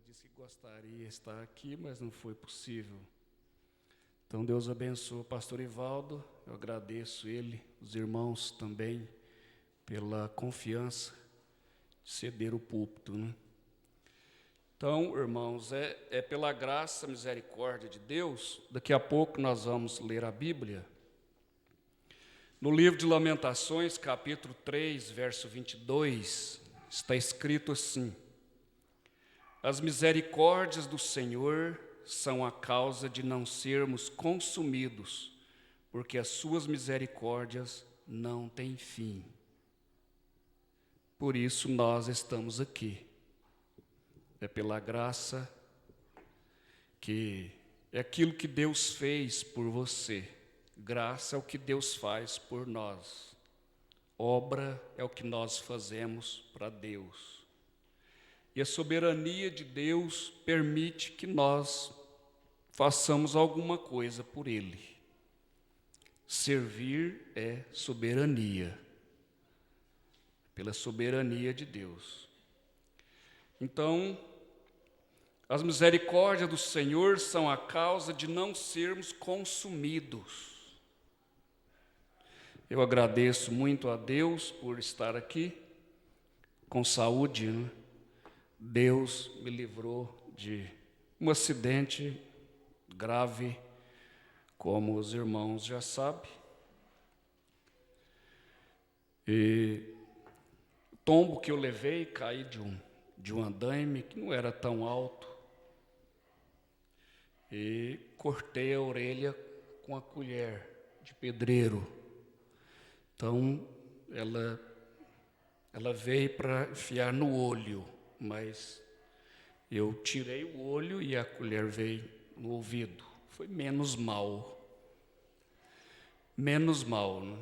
disse que gostaria de estar aqui, mas não foi possível. Então, Deus abençoe o pastor Ivaldo, eu agradeço ele, os irmãos também, pela confiança de ceder o púlpito, né? Então, irmãos, é pela graça, misericórdia de Deus, daqui a pouco nós vamos ler a Bíblia. No livro de Lamentações, capítulo 3, verso 22, está escrito assim: as misericórdias do Senhor são a causa de não sermos consumidos, porque as suas misericórdias não têm fim. Por isso nós estamos aqui. É pela graça que é aquilo que Deus fez por você. Graça é o que Deus faz por nós. Obra é o que nós fazemos para Deus. E a soberania de Deus permite que nós façamos alguma coisa por Ele. Servir é soberania. Pela soberania de Deus. Então, as misericórdias do Senhor são a causa de não sermos consumidos. Eu agradeço muito a Deus por estar aqui com saúde, né? Deus me livrou de um acidente grave, como os irmãos já sabem. E o tombo que eu levei, caí de um andaime que não era tão alto, e cortei a orelha com a colher de pedreiro. Então, ela veio para enfiar no olho, mas eu tirei o olho e a colher veio no ouvido. Foi menos mal. Menos mal, né?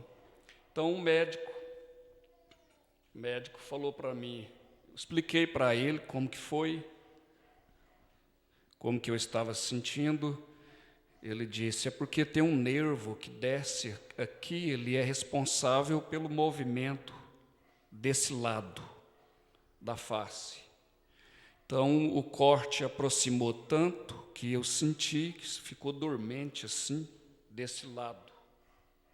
Então, o médico falou para mim, eu expliquei para ele como que foi, como que eu estava sentindo. Ele disse, é porque tem um nervo que desce aqui, ele é responsável pelo movimento desse lado da face. Então, o corte aproximou tanto que eu senti que ficou dormente assim, desse lado.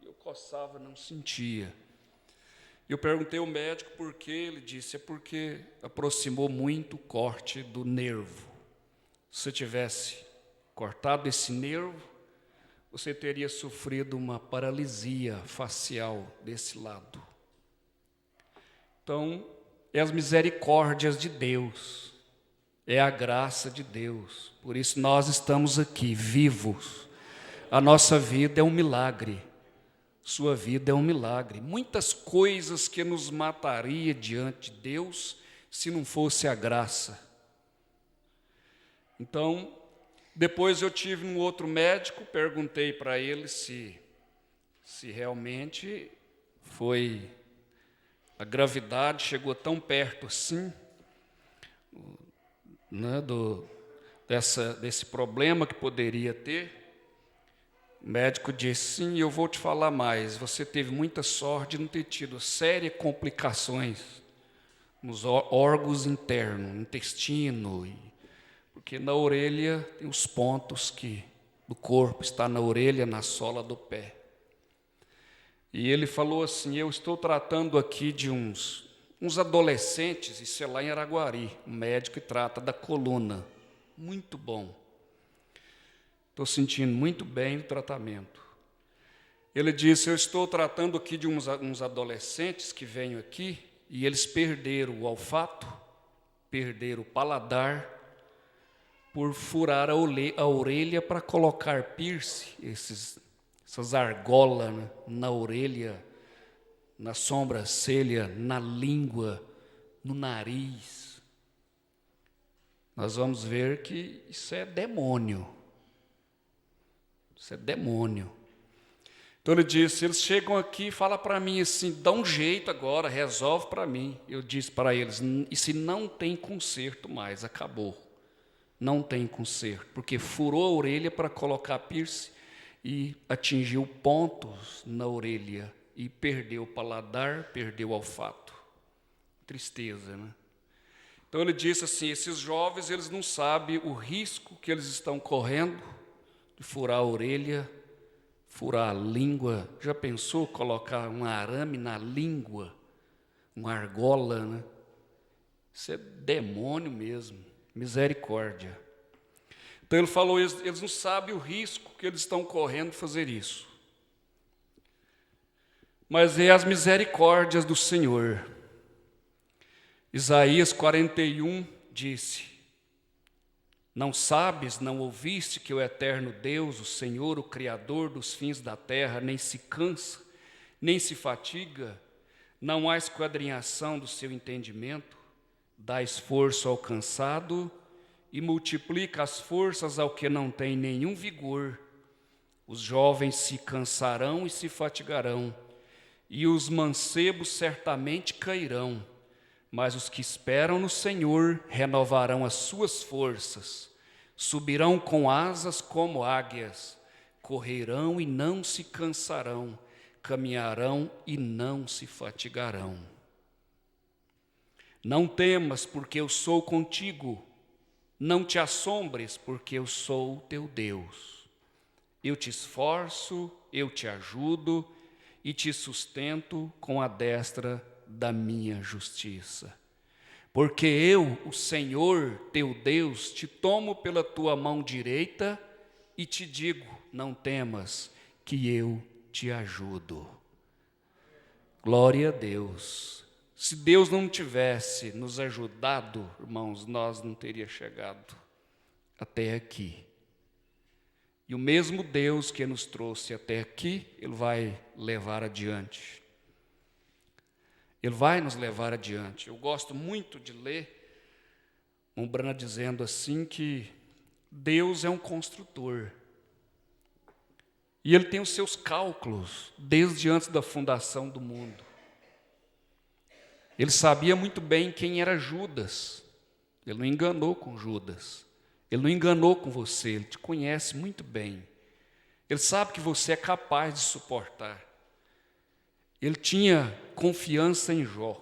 Eu coçava, não sentia. Eu perguntei ao médico por quê, ele disse, é porque aproximou muito o corte do nervo. Se você tivesse cortado esse nervo, você teria sofrido uma paralisia facial desse lado. Então, é as misericórdias de Deus, é a graça de Deus. Por isso nós estamos aqui, vivos. A nossa vida é um milagre. Sua vida é um milagre. Muitas coisas que nos mataria diante de Deus se não fosse a graça. Então, depois eu tive um outro médico, perguntei para ele se realmente foi, a gravidade chegou tão perto assim, né, desse problema que poderia ter. O médico disse, sim, eu vou te falar mais, você teve muita sorte de não ter tido sérias complicações nos órgãos internos, intestino, porque na orelha tem os pontos do corpo, está na orelha, na sola do pé. E ele falou assim, eu estou tratando aqui de uns adolescentes, isso é lá em Araguari, um médico que trata da coluna, muito bom. Estou sentindo muito bem o tratamento. Ele disse, eu estou tratando aqui de uns adolescentes que vêm aqui, e eles perderam o olfato, perderam o paladar, por furar a orelha para colocar piercing, essas argolas, né, na orelha, na sobrancelha, na língua, no nariz. Nós vamos ver que isso é demônio. Isso é demônio. Então ele disse, eles chegam aqui e falam para mim assim, dá um jeito agora, resolve para mim. Eu disse para eles, e se não tem conserto mais, acabou. Não tem conserto, porque furou a orelha para colocar piercing e atingiu pontos na orelha e perdeu o paladar, perdeu o olfato. Tristeza, né? Então ele disse assim, esses jovens, eles não sabem o risco que eles estão correndo de furar a orelha, furar a língua. Já pensou colocar um arame na língua? Uma argola, né? Isso é demônio mesmo, misericórdia. Então ele falou, eles não sabem o risco que eles estão correndo de fazer isso. Mas é as misericórdias do Senhor. Isaías 41 disse, não sabes, não ouviste que o eterno Deus, o Senhor, o Criador dos fins da terra, nem se cansa, nem se fatiga, não há esquadrinhação do seu entendimento, dá esforço ao cansado e multiplica as forças ao que não tem nenhum vigor. Os jovens se cansarão e se fatigarão, e os mancebos certamente cairão, mas os que esperam no Senhor renovarão as suas forças, subirão com asas como águias, correrão e não se cansarão, caminharão e não se fatigarão. Não temas, porque eu sou contigo, não te assombres, porque eu sou o teu Deus. Eu te esforço, eu te ajudo e te sustento com a destra da minha justiça. Porque eu, o Senhor, teu Deus, te tomo pela tua mão direita e te digo, não temas, que eu te ajudo. Glória a Deus. Se Deus não tivesse nos ajudado, irmãos, nós não teríamos chegado até aqui. E o mesmo Deus que nos trouxe até aqui, Ele vai levar adiante. Ele vai nos levar adiante. Eu gosto muito de ler Umbanda dizendo assim que Deus é um construtor. E Ele tem os seus cálculos desde antes da fundação do mundo. Ele sabia muito bem quem era Judas. Ele não enganou com Judas. Ele não enganou com você. Ele te conhece muito bem. Ele sabe que você é capaz de suportar. Ele tinha confiança em Jó.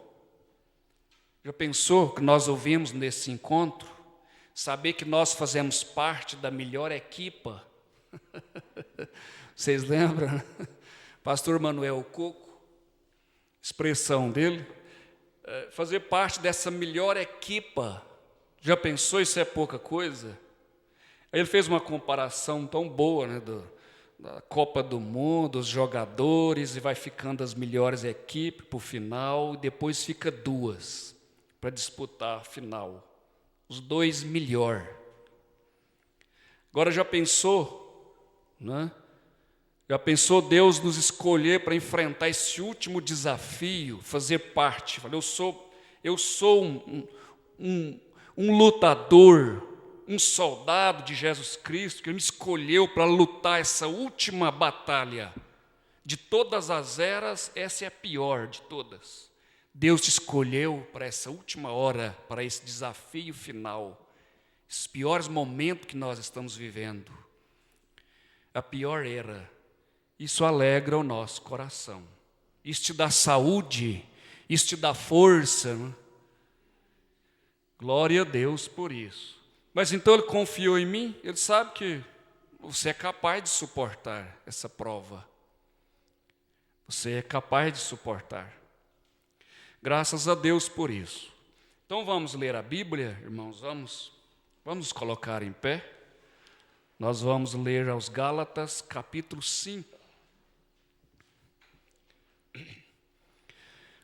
Já pensou que nós ouvimos nesse encontro? Saber que nós fazemos parte da melhor equipa. Vocês lembram? Pastor Manuel Coco, expressão dele. Fazer parte dessa melhor equipa. Já pensou, isso é pouca coisa? Aí ele fez uma comparação tão boa, né, da Copa do Mundo, os jogadores, e vai ficando as melhores equipes para o final, e depois fica duas para disputar a final. Os dois melhor. Agora já pensou, né? Já pensou Deus nos escolher para enfrentar esse último desafio, fazer parte? Falei, eu sou um lutador, um soldado de Jesus Cristo, que Ele me escolheu para lutar essa última batalha. De todas as eras, essa é a pior de todas. Deus te escolheu para essa última hora, para esse desafio final. Esses piores momentos que nós estamos vivendo. A pior era. Isso alegra o nosso coração. Isso te dá saúde, isso te dá força. Né? Glória a Deus por isso. Mas então Ele confiou em mim, Ele sabe que você é capaz de suportar essa prova. Você é capaz de suportar. Graças a Deus por isso. Então vamos ler a Bíblia, irmãos, vamos colocar em pé. Nós vamos ler aos Gálatas, capítulo 5.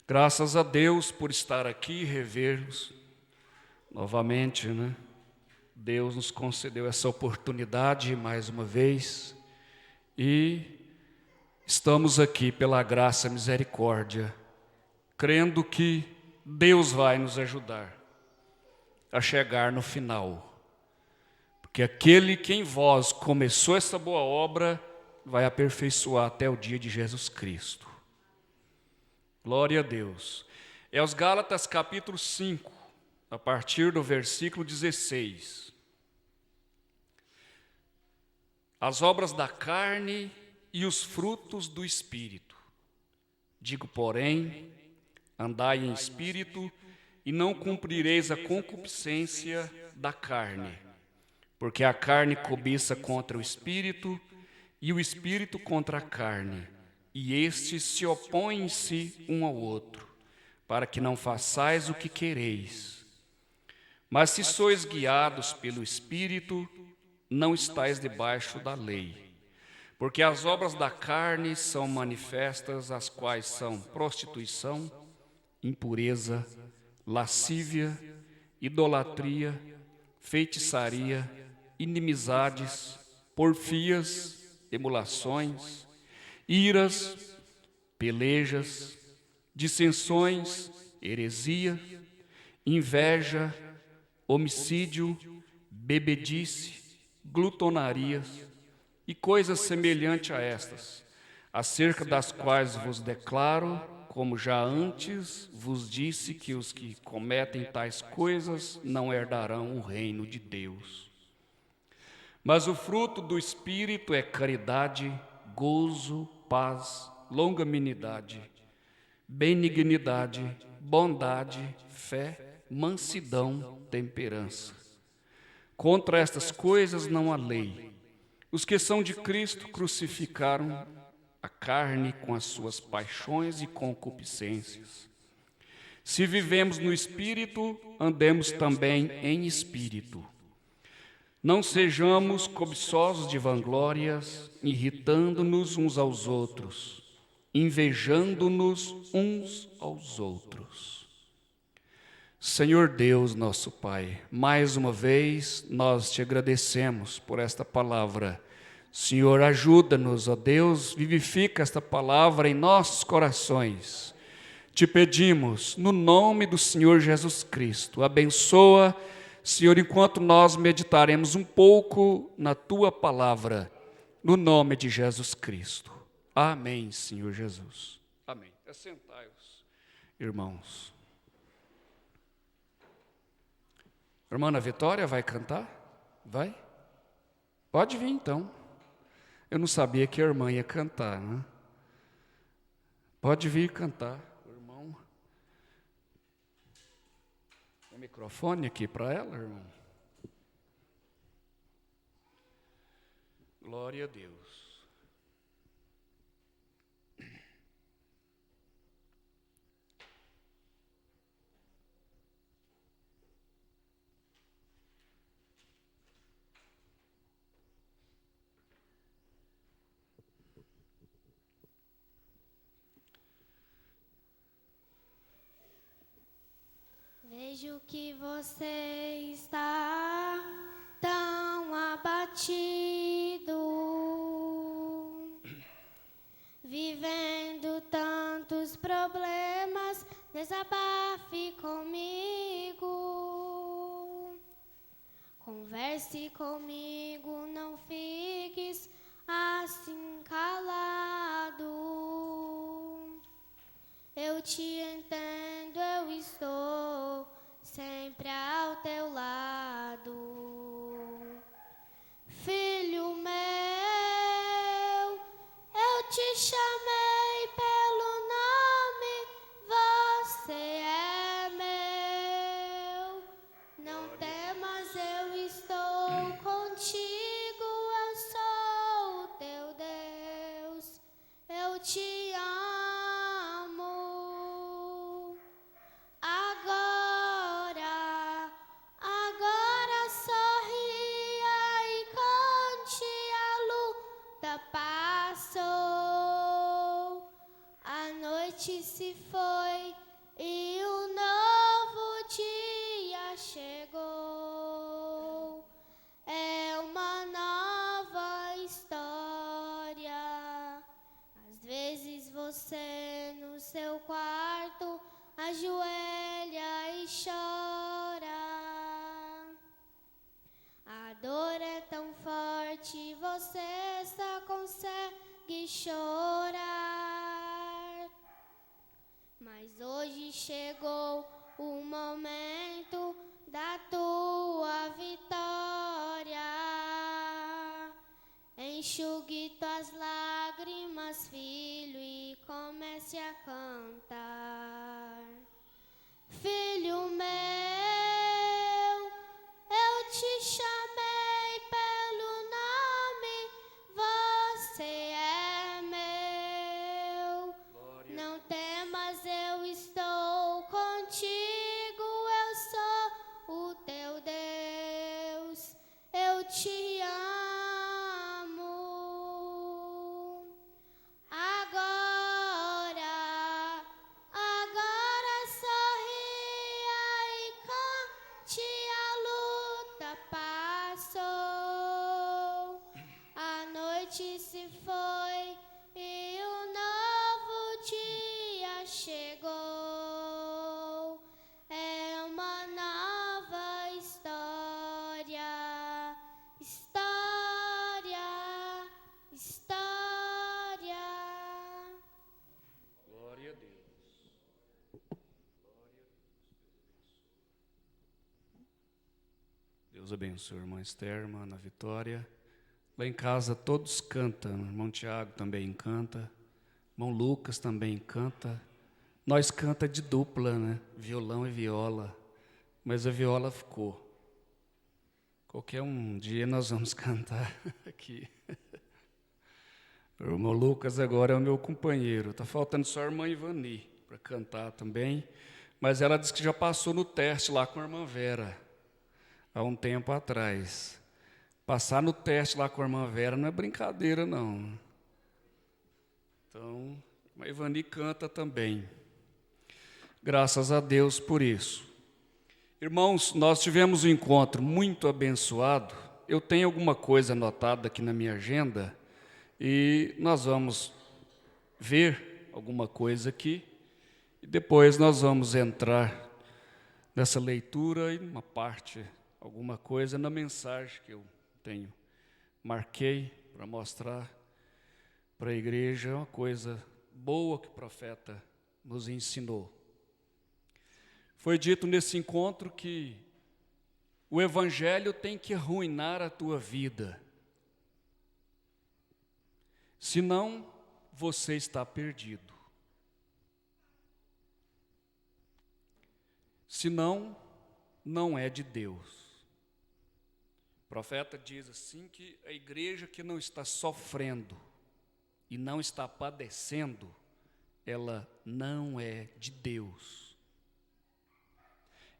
Graças a Deus por estar aqui e rever-nos novamente, né? Deus nos concedeu essa oportunidade mais uma vez e estamos aqui pela graça e misericórdia, crendo que Deus vai nos ajudar a chegar no final. Porque aquele que em vós começou essa boa obra vai aperfeiçoar até o dia de Jesus Cristo. Glória a Deus. É os Gálatas capítulo 5, a partir do versículo 16. As obras da carne e os frutos do Espírito. Digo, porém, andai em espírito e não cumprireis a concupiscência da carne, porque a carne cobiça contra o espírito, e o espírito contra a carne, e estes se opõem-se um ao outro, para que não façais o que quereis. Mas se sois guiados pelo espírito, não estáis debaixo da lei. Porque as obras da carne são manifestas, as quais são prostituição, impureza, lascívia, idolatria, feitiçaria, inimizades, porfias, emulações, iras, pelejas, dissensões, heresia, inveja, homicídio, bebedice, glutonarias e coisas semelhantes a estas, acerca das quais vos declaro, como já antes vos disse, que os que cometem tais coisas não herdarão o reino de Deus. Mas o fruto do Espírito é caridade, gozo, paz, longanimidade, benignidade, bondade, fé, mansidão, temperança. Contra estas coisas não há lei. Os que são de Cristo crucificaram a carne com as suas paixões e concupiscências. Se vivemos no Espírito, andemos também em Espírito. Não sejamos cobiçosos de vanglórias, irritando-nos uns aos outros, invejando-nos uns aos outros. Senhor Deus, nosso Pai, mais uma vez nós te agradecemos por esta palavra. Senhor, ajuda-nos, ó Deus, vivifica esta palavra em nossos corações. Te pedimos, no nome do Senhor Jesus Cristo, abençoa, Senhor, enquanto nós meditaremos um pouco na Tua palavra, no nome de Jesus Cristo. Amém, Senhor Jesus. Amém. Assentai-vos, irmãos. Irmã Ana Vitória vai cantar? Vai? Pode vir, então. Eu não sabia que a irmã ia cantar, né? Pode vir cantar, irmão. Tem microfone aqui para ela, irmão? Glória a Deus. Vejo que você está tão abatido, vivendo tantos problemas, desabafe comigo. Converse comigo, não fiques assim calado. Eu te entendo, eu estou sempre ao teu lado. Filho meu, eu te chamei pelo nome, você é meu. Não temas, eu estou contigo, eu sou o teu Deus. Eu te amo. Agora sorria e cante, a luta passou, a noite se foi e um novo dia chegou. É uma nova história. Às vezes você no seu quarto ajoelha e chora. A dor é tão forte, você só consegue chorar. Mas hoje chegou o momento da tua vitória. Enxugue tuas lágrimas, filho, e comece a cantar. Filho meu, Deus abençoe a irmã Esther, irmã Ana Vitória. Lá em casa todos cantam, o irmão Tiago também canta, irmão Lucas também canta. Nós canta de dupla, né? Violão e viola, mas a viola ficou. Qualquer um dia nós vamos cantar aqui. O irmão Lucas agora é o meu companheiro, está faltando só a irmã Ivani para cantar também, mas ela disse que já passou no teste lá com a irmã Vera, há um tempo atrás. Passar no teste lá com a irmã Vera não é brincadeira, não. Então, a Ivani canta também. Graças a Deus por isso. Irmãos, nós tivemos um encontro muito abençoado. Eu tenho alguma coisa anotada aqui na minha agenda e nós vamos ver alguma coisa aqui e depois nós vamos entrar nessa leitura e uma parte, alguma coisa na mensagem que eu marquei para mostrar para a igreja uma coisa boa que o profeta nos ensinou. Foi dito nesse encontro que o evangelho tem que arruinar a tua vida. Senão, você está perdido. Senão, não é de Deus. O profeta diz assim que a igreja que não está sofrendo e não está padecendo, ela não é de Deus.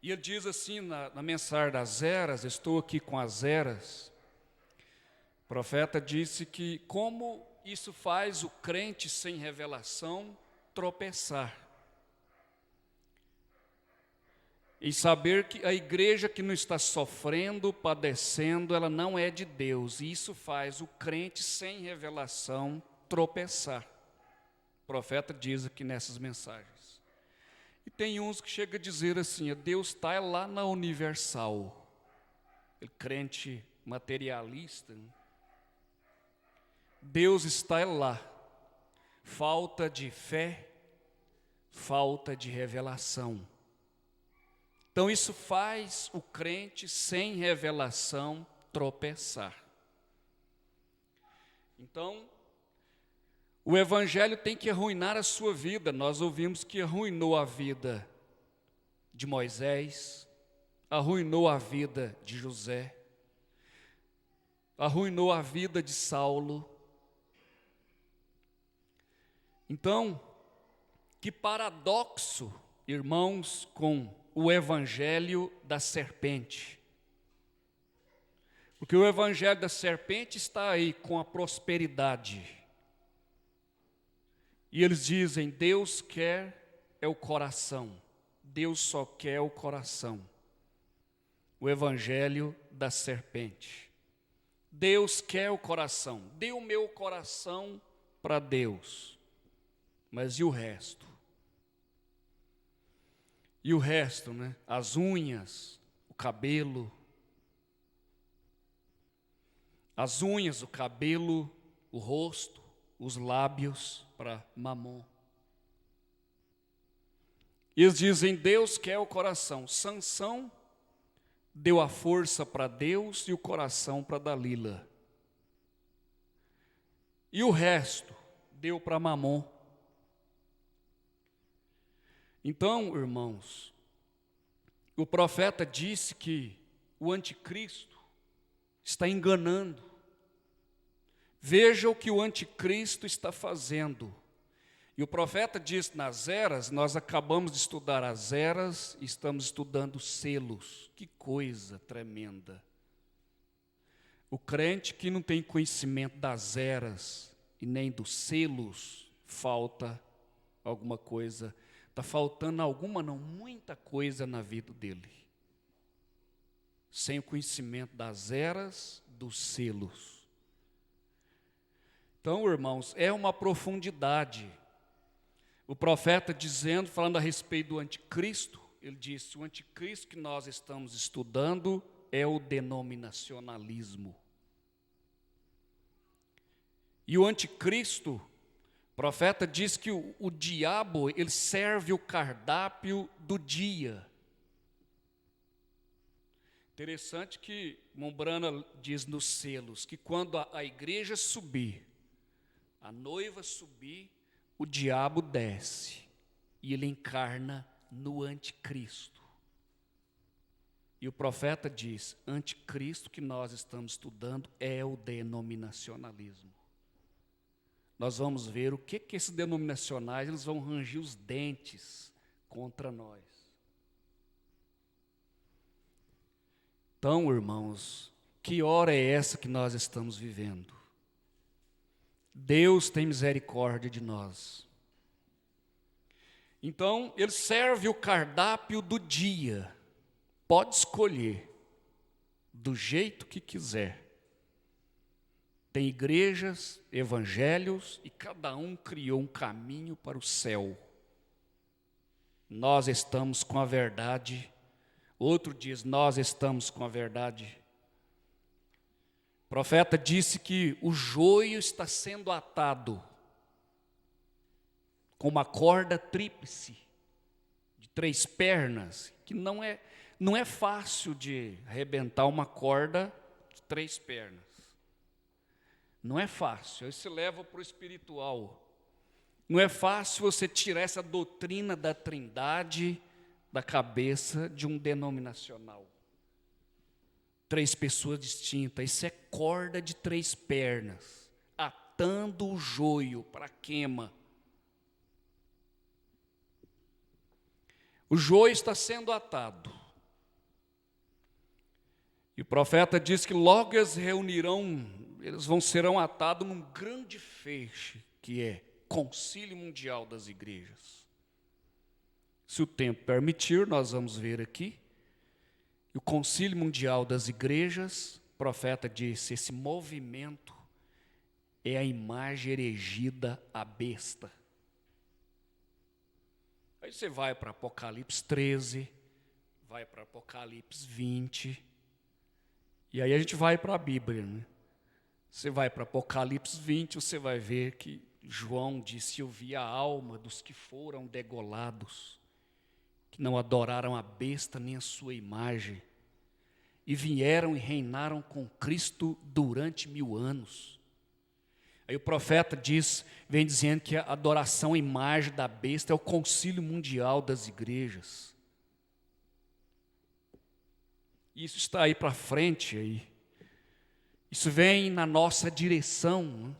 E ele diz assim na mensagem das eras, estou aqui com as eras, o profeta disse que como isso faz o crente sem revelação tropeçar. E saber que a igreja que não está sofrendo, padecendo, ela não é de Deus. E isso faz o crente sem revelação tropeçar. O profeta diz aqui nessas mensagens. E tem uns que chegam a dizer assim, Deus está lá na universal. Ele crente materialista. Né? Deus está lá. Falta de fé, falta de revelação. Então isso faz o crente sem revelação tropeçar. Então, o evangelho tem que arruinar a sua vida. Nós ouvimos que arruinou a vida de Moisés, arruinou a vida de José, arruinou a vida de Saulo. Então, que paradoxo, irmãos, com o evangelho da serpente. Porque o evangelho da serpente está aí com a prosperidade. E eles dizem, Deus quer é o coração. Deus só quer o coração. O evangelho da serpente. Deus quer o coração. Dê o meu coração para Deus. Mas e o resto? E o resto, né? As unhas, o cabelo. As unhas, o cabelo, o rosto, os lábios para Mamon. E eles dizem, Deus quer o coração. Sansão deu a força para Deus e o coração para Dalila. E o resto deu para Mamon. Então, irmãos, o profeta disse que o anticristo está enganando. Veja o que o anticristo está fazendo. E o profeta diz nas eras, nós acabamos de estudar as eras, estamos estudando selos. Que coisa tremenda. O crente que não tem conhecimento das eras e nem dos selos, falta alguma coisa. Está faltando alguma, não, muita coisa na vida dele. Sem o conhecimento das eras, dos selos. Então, irmãos, é uma profundidade. O profeta dizendo, falando a respeito do anticristo, ele disse, o anticristo que nós estamos estudando é o denominacionalismo. E o anticristo, o profeta diz que o diabo, ele serve o cardápio do dia. Interessante que Mombrana diz nos selos que quando a igreja subir, a noiva subir, o diabo desce e ele encarna no anticristo. E o profeta diz, anticristo que nós estamos estudando é o denominacionalismo. Nós vamos ver o que esses denominacionais, eles vão ranger os dentes contra nós. Então, irmãos, que hora é essa que nós estamos vivendo? Deus tem misericórdia de nós. Então, ele serve o cardápio do dia. Pode escolher do jeito que quiser. Tem igrejas, evangelhos, e cada um criou um caminho para o céu. Nós estamos com a verdade. Outro diz, nós estamos com a verdade. O profeta disse que o joio está sendo atado com uma corda tríplice, de 3 pernas, que não é fácil de arrebentar uma corda de 3 pernas. Não é fácil, aí você leva para o espiritual. Não é fácil você tirar essa doutrina da Trindade da cabeça de um denominacional. 3 pessoas distintas, isso é corda de 3 pernas, atando o joio para a queima. O joio está sendo atado. E o profeta diz que logo eles serão atados num grande feixe, que é Concílio Mundial das Igrejas. Se o tempo permitir, nós vamos ver aqui. O Concílio Mundial das Igrejas, o profeta disse, esse movimento é a imagem erigida à besta. Aí você vai para Apocalipse 13, vai para Apocalipse 20, e aí a gente vai para a Bíblia, né? Você vai para Apocalipse 20, você vai ver que João disse, eu vi a alma dos que foram degolados, que não adoraram a besta nem a sua imagem, e vieram e reinaram com Cristo durante 1000 anos. Aí o profeta vem dizendo que a adoração à imagem da besta é o concílio mundial das igrejas. Isso está aí para frente aí. Isso vem na nossa direção, né?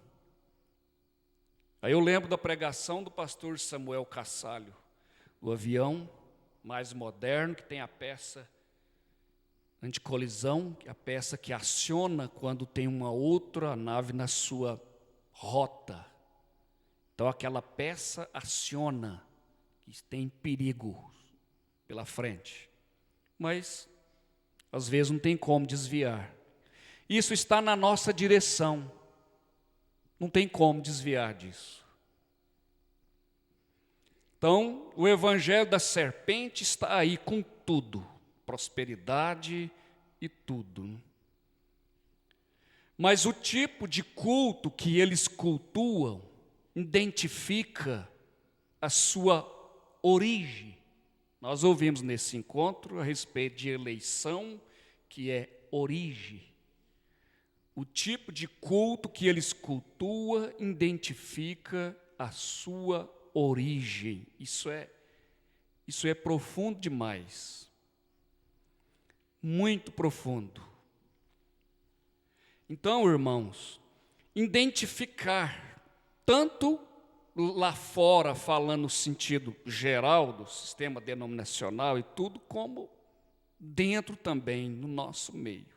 Aí eu lembro da pregação do pastor Samuel Cassalho, o avião mais moderno, que tem a peça anticolisão, que é a peça que aciona quando tem uma outra nave na sua rota. Então aquela peça aciona, que tem perigo pela frente. Mas, às vezes, não tem como desviar. Isso está na nossa direção. Não tem como desviar disso. Então, o evangelho da serpente está aí com tudo, prosperidade e tudo. Mas o tipo de culto que eles cultuam identifica a sua origem. Nós ouvimos nesse encontro a respeito de eleição, que é origem. O tipo de culto que eles cultuam identifica a sua origem. Isso é profundo demais. Muito profundo. Então, irmãos, identificar tanto lá fora, falando no sentido geral do sistema denominacional e tudo, como dentro também, no nosso meio.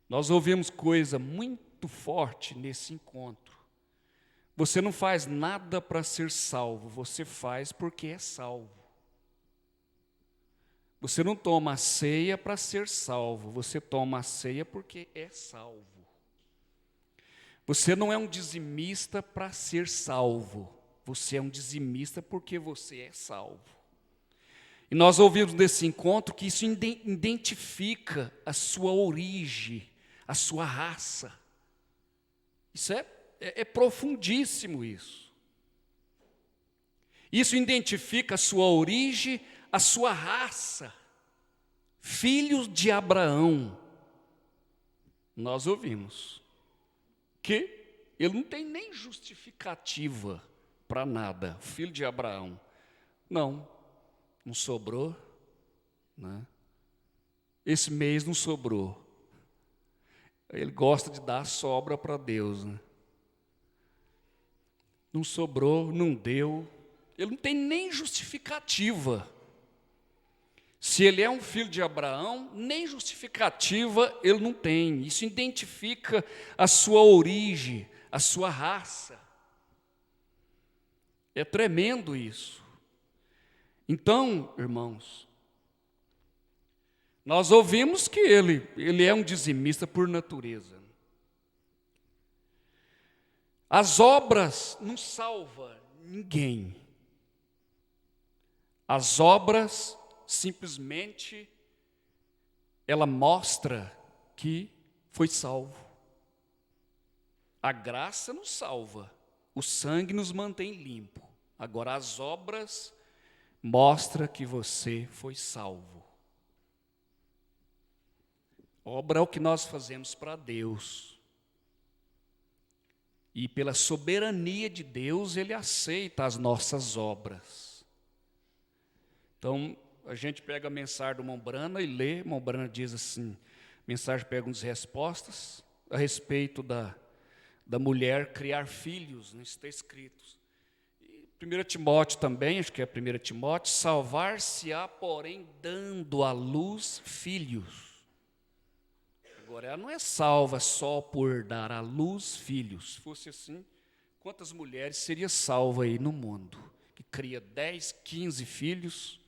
Nós ouvimos coisa muito forte nesse encontro. Você não faz nada para ser salvo, você faz porque é salvo. Você não toma a ceia para ser salvo, você toma a ceia porque é salvo. Você não é um dizimista para ser salvo, você é um dizimista porque você é salvo. E nós ouvimos nesse encontro que isso identifica a sua origem, a sua raça. Isso é profundíssimo isso. Isso identifica a sua origem, a sua raça. filhos de Abraão, nós ouvimos que ele não tem nem justificativa para nada, filho de Abraão. Não sobrou, né? Esse mês não sobrou. Ele gosta de dar sobra para Deus, né? Não sobrou, não deu. Ele não tem nem justificativa. Se ele é um filho de Abraão, nem justificativa ele não tem. Isso identifica a sua origem, a sua raça. É tremendo isso. Então, irmãos, nós ouvimos que ele é um dizimista por natureza. As obras não salvam ninguém. As obras simplesmente ela mostra que foi salvo. A graça nos salva, o sangue nos mantém limpo. Agora as obras mostram que você foi salvo. Obra é o que nós fazemos para Deus. E pela soberania de Deus, Ele aceita as nossas obras. Então, a gente pega a mensagem do Mombrana e lê. Mombrana diz assim, mensagem perguntas e respostas, a respeito da mulher criar filhos, né? Isso está escrito. E 1 Timóteo também, acho que é 1 Timóteo, salvar-se-á, porém, dando à luz filhos. Agora, ela não é salva só por dar à luz filhos. Se fosse assim, quantas mulheres seria salva aí no mundo? Que cria 10, 15 filhos,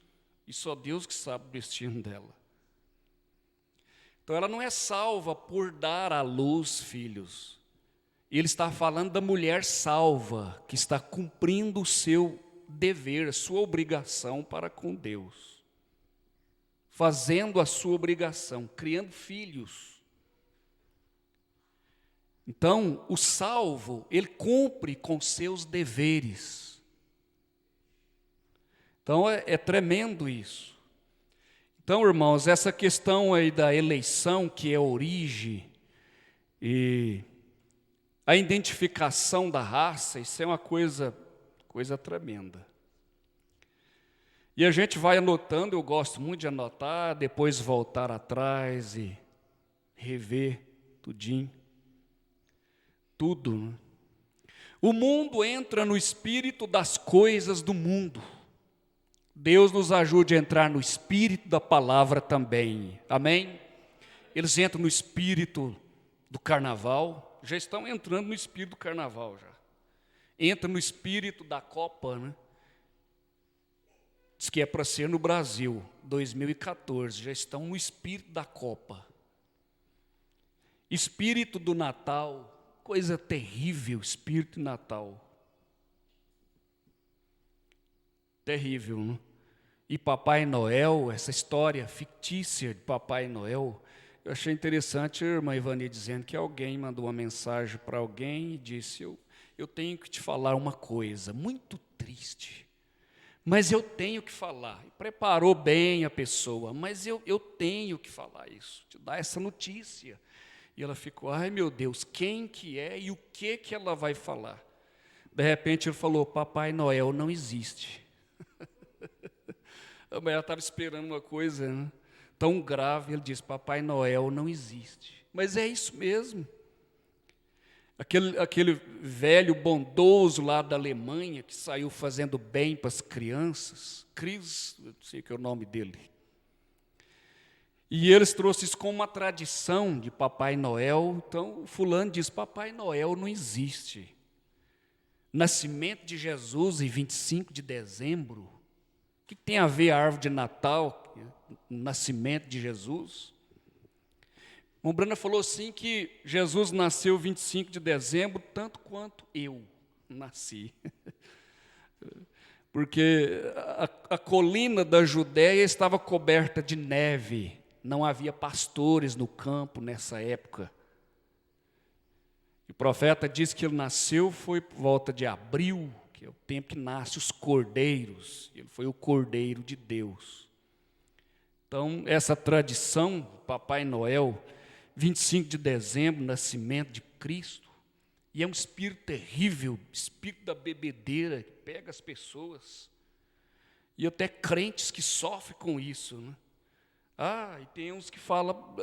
e só Deus que sabe o destino dela. Então, ela não é salva por dar à luz filhos. Ele está falando da mulher salva, que está cumprindo o seu dever, a sua obrigação para com Deus. Fazendo a sua obrigação, criando filhos. Então, o salvo, ele cumpre com seus deveres. Então, é tremendo isso. Então, irmãos, essa questão aí da eleição, que é a origem, e a identificação da raça, isso é uma coisa tremenda. E a gente vai anotando, eu gosto muito de anotar, depois voltar atrás e rever tudinho. Tudo, né? O mundo entra no espírito das coisas do mundo. Deus nos ajude a entrar no espírito da palavra também. Amém? Eles entram no espírito do carnaval. Já estão entrando no espírito do carnaval já. Entra no espírito da Copa, né? Diz que é para ser no Brasil, 2014. Já estão no espírito da Copa. Espírito do Natal. Coisa terrível, espírito de Natal. Terrível, né? E Papai Noel, essa história fictícia de Papai Noel, eu achei interessante a irmã Ivani dizendo que alguém mandou uma mensagem para alguém e disse, eu tenho que te falar uma coisa muito triste, mas eu tenho que falar. E preparou bem a pessoa, mas eu tenho que falar isso, te dar essa notícia. E ela ficou, ai meu Deus, quem que é e o que ela vai falar? De repente ele falou, Papai Noel não existe. A mulher estava esperando uma coisa, né, tão grave, ele disse, Papai Noel não existe. Mas é isso mesmo. Aquele velho bondoso lá da Alemanha, que saiu fazendo bem para as crianças, Chris, eu não sei que é o nome dele. E eles trouxeram isso como uma tradição de Papai Noel. Então, o fulano diz, Papai Noel não existe. Nascimento de Jesus em 25 de dezembro. O que tem a ver a árvore de Natal, nascimento de Jesus? Mombrana falou assim que Jesus nasceu 25 de dezembro, tanto quanto eu nasci. Porque a colina da Judéia estava coberta de neve. Não havia pastores no campo nessa época. O profeta diz que ele nasceu, foi por volta de abril, que é o tempo que nascem os cordeiros. Ele foi o cordeiro de Deus. Então, essa tradição, Papai Noel, 25 de dezembro, nascimento de Cristo, e é um espírito terrível, espírito da bebedeira, que pega as pessoas, e até crentes que sofrem com isso, né? E tem uns que falam,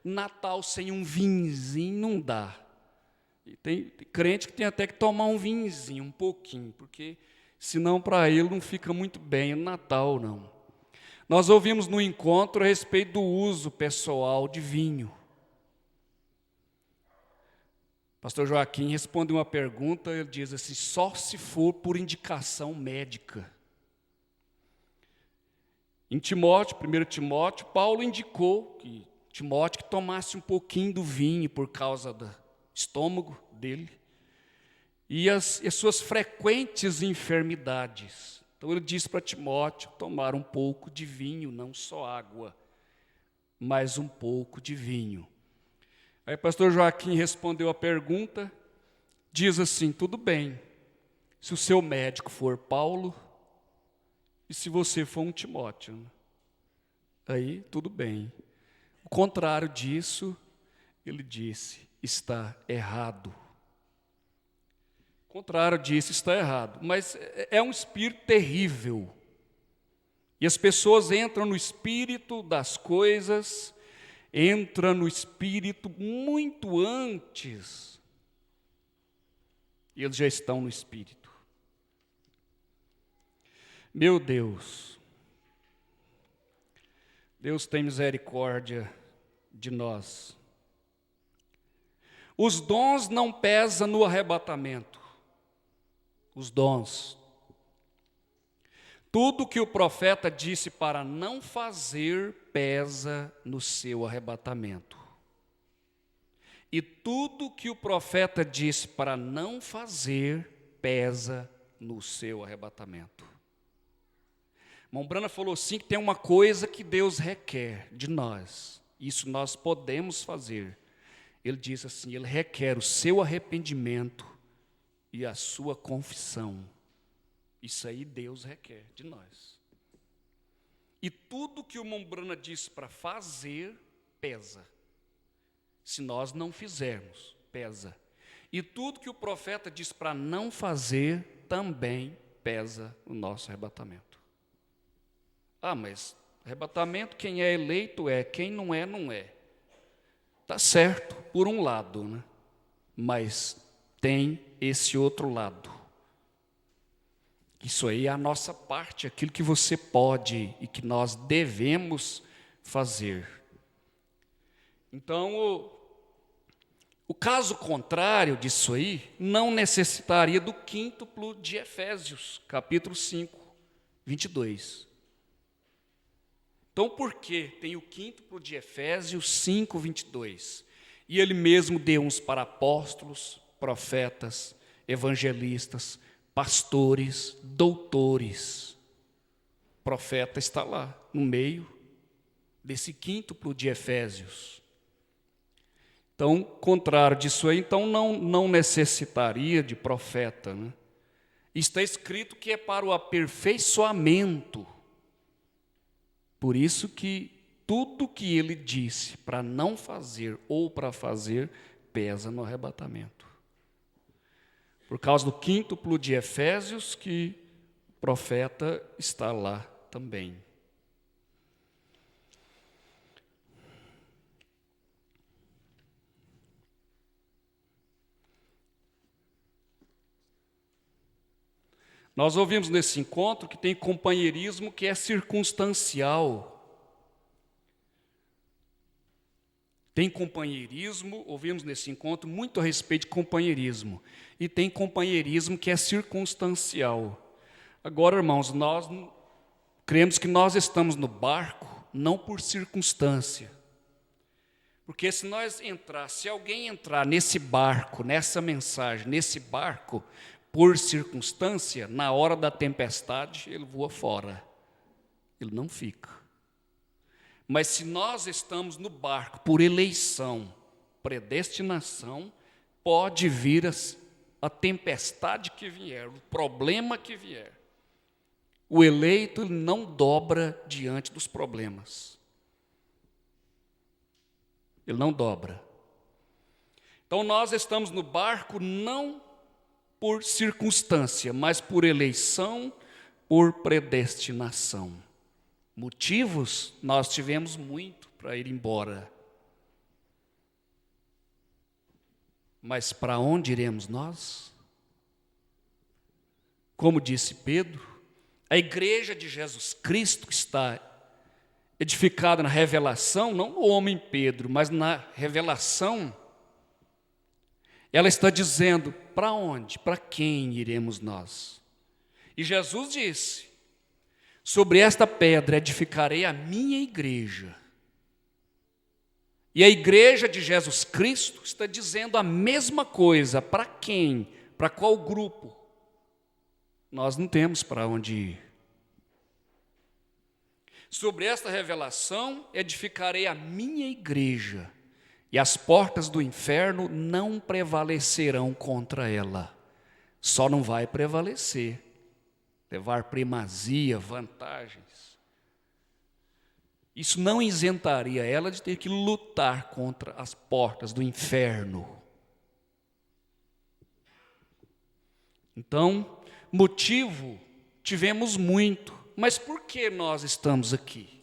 Natal sem um vinhozinho não dá. E tem crente que tem até que tomar um vinhozinho, um pouquinho, porque senão para ele não fica muito bem o Natal, não. Nós ouvimos no encontro a respeito do uso pessoal de vinho. Pastor Joaquim responde uma pergunta, ele diz assim, só se for por indicação médica. Em Timóteo, 1 Timóteo, Paulo indicou que Timóteo que tomasse um pouquinho do vinho por causa do estômago dele e as suas frequentes enfermidades. Então ele disse para Timóteo tomar um pouco de vinho, não só água, mas um pouco de vinho. Aí o pastor Joaquim respondeu a pergunta, diz assim, tudo bem, se o seu médico for Paulo, e se você for um Timóteo, né? Aí tudo bem. O contrário disso, ele disse, está errado. O contrário disso está errado, mas é um espírito terrível. E as pessoas entram no espírito das coisas, entram no espírito muito antes, e eles já estão no espírito. Meu Deus, Deus tem misericórdia de nós. Os dons não pesam no arrebatamento. Os dons. Tudo que o profeta disse para não fazer pesa no seu arrebatamento. E tudo que o profeta disse para não fazer pesa no seu arrebatamento. Mombrana falou assim que tem uma coisa que Deus requer de nós. Isso nós podemos fazer. Ele disse assim, ele requer o seu arrependimento e a sua confissão. Isso aí Deus requer de nós. E tudo que o Mombrana disse para fazer, pesa. Se nós não fizermos, pesa. E tudo que o profeta disse para não fazer, também pesa o nosso arrebatamento. Mas arrebatamento, quem é eleito é, quem não é, não é. Está certo, por um lado, né? Mas tem esse outro lado. Isso aí é a nossa parte, aquilo que você pode e que nós devemos fazer. Então, o caso contrário disso aí, não necessitaria do quíntuplo de Efésios, capítulo 5, 22. Então, por que tem o quíntuplo de Efésios 5, 22? E ele mesmo deu uns para apóstolos, profetas, evangelistas, pastores, doutores. O profeta está lá, no meio desse quíntuplo de Efésios. Então, contrário disso aí, então não necessitaria de profeta, né? Está escrito que é para o aperfeiçoamento. Por isso que tudo que ele disse para não fazer ou para fazer, pesa no arrebatamento. Por causa do quíntuplo de Efésios, que o profeta está lá também. Nós ouvimos nesse encontro que tem companheirismo que é circunstancial. Tem companheirismo, ouvimos nesse encontro muito a respeito de companheirismo. E tem companheirismo que é circunstancial. Agora, irmãos, nós cremos que nós estamos no barco não por circunstância. Porque se alguém entrar nesse barco, nessa mensagem, nesse barco, por circunstância, na hora da tempestade, ele voa fora. Ele não fica. Mas se nós estamos no barco por eleição, predestinação, pode vir a tempestade que vier, o problema que vier. O eleito não dobra diante dos problemas. ele não dobra. Então nós estamos no barco não por circunstância, mas por eleição, por predestinação. Motivos nós tivemos muito para ir embora. Mas para onde iremos nós? Como disse Pedro, a igreja de Jesus Cristo que está edificada na revelação, não no homem Pedro, mas na revelação, ela está dizendo, para onde, para quem iremos nós? E Jesus disse, sobre esta pedra edificarei a minha igreja. E a igreja de Jesus Cristo está dizendo a mesma coisa, para quem? Para qual grupo? Nós não temos para onde ir. Sobre esta revelação edificarei a minha igreja, e as portas do inferno não prevalecerão contra ela. Só não vai prevalecer, levar primazia, vantagens. Isso não isentaria ela de ter que lutar contra as portas do inferno. Então, motivo tivemos muito, mas por que nós estamos aqui?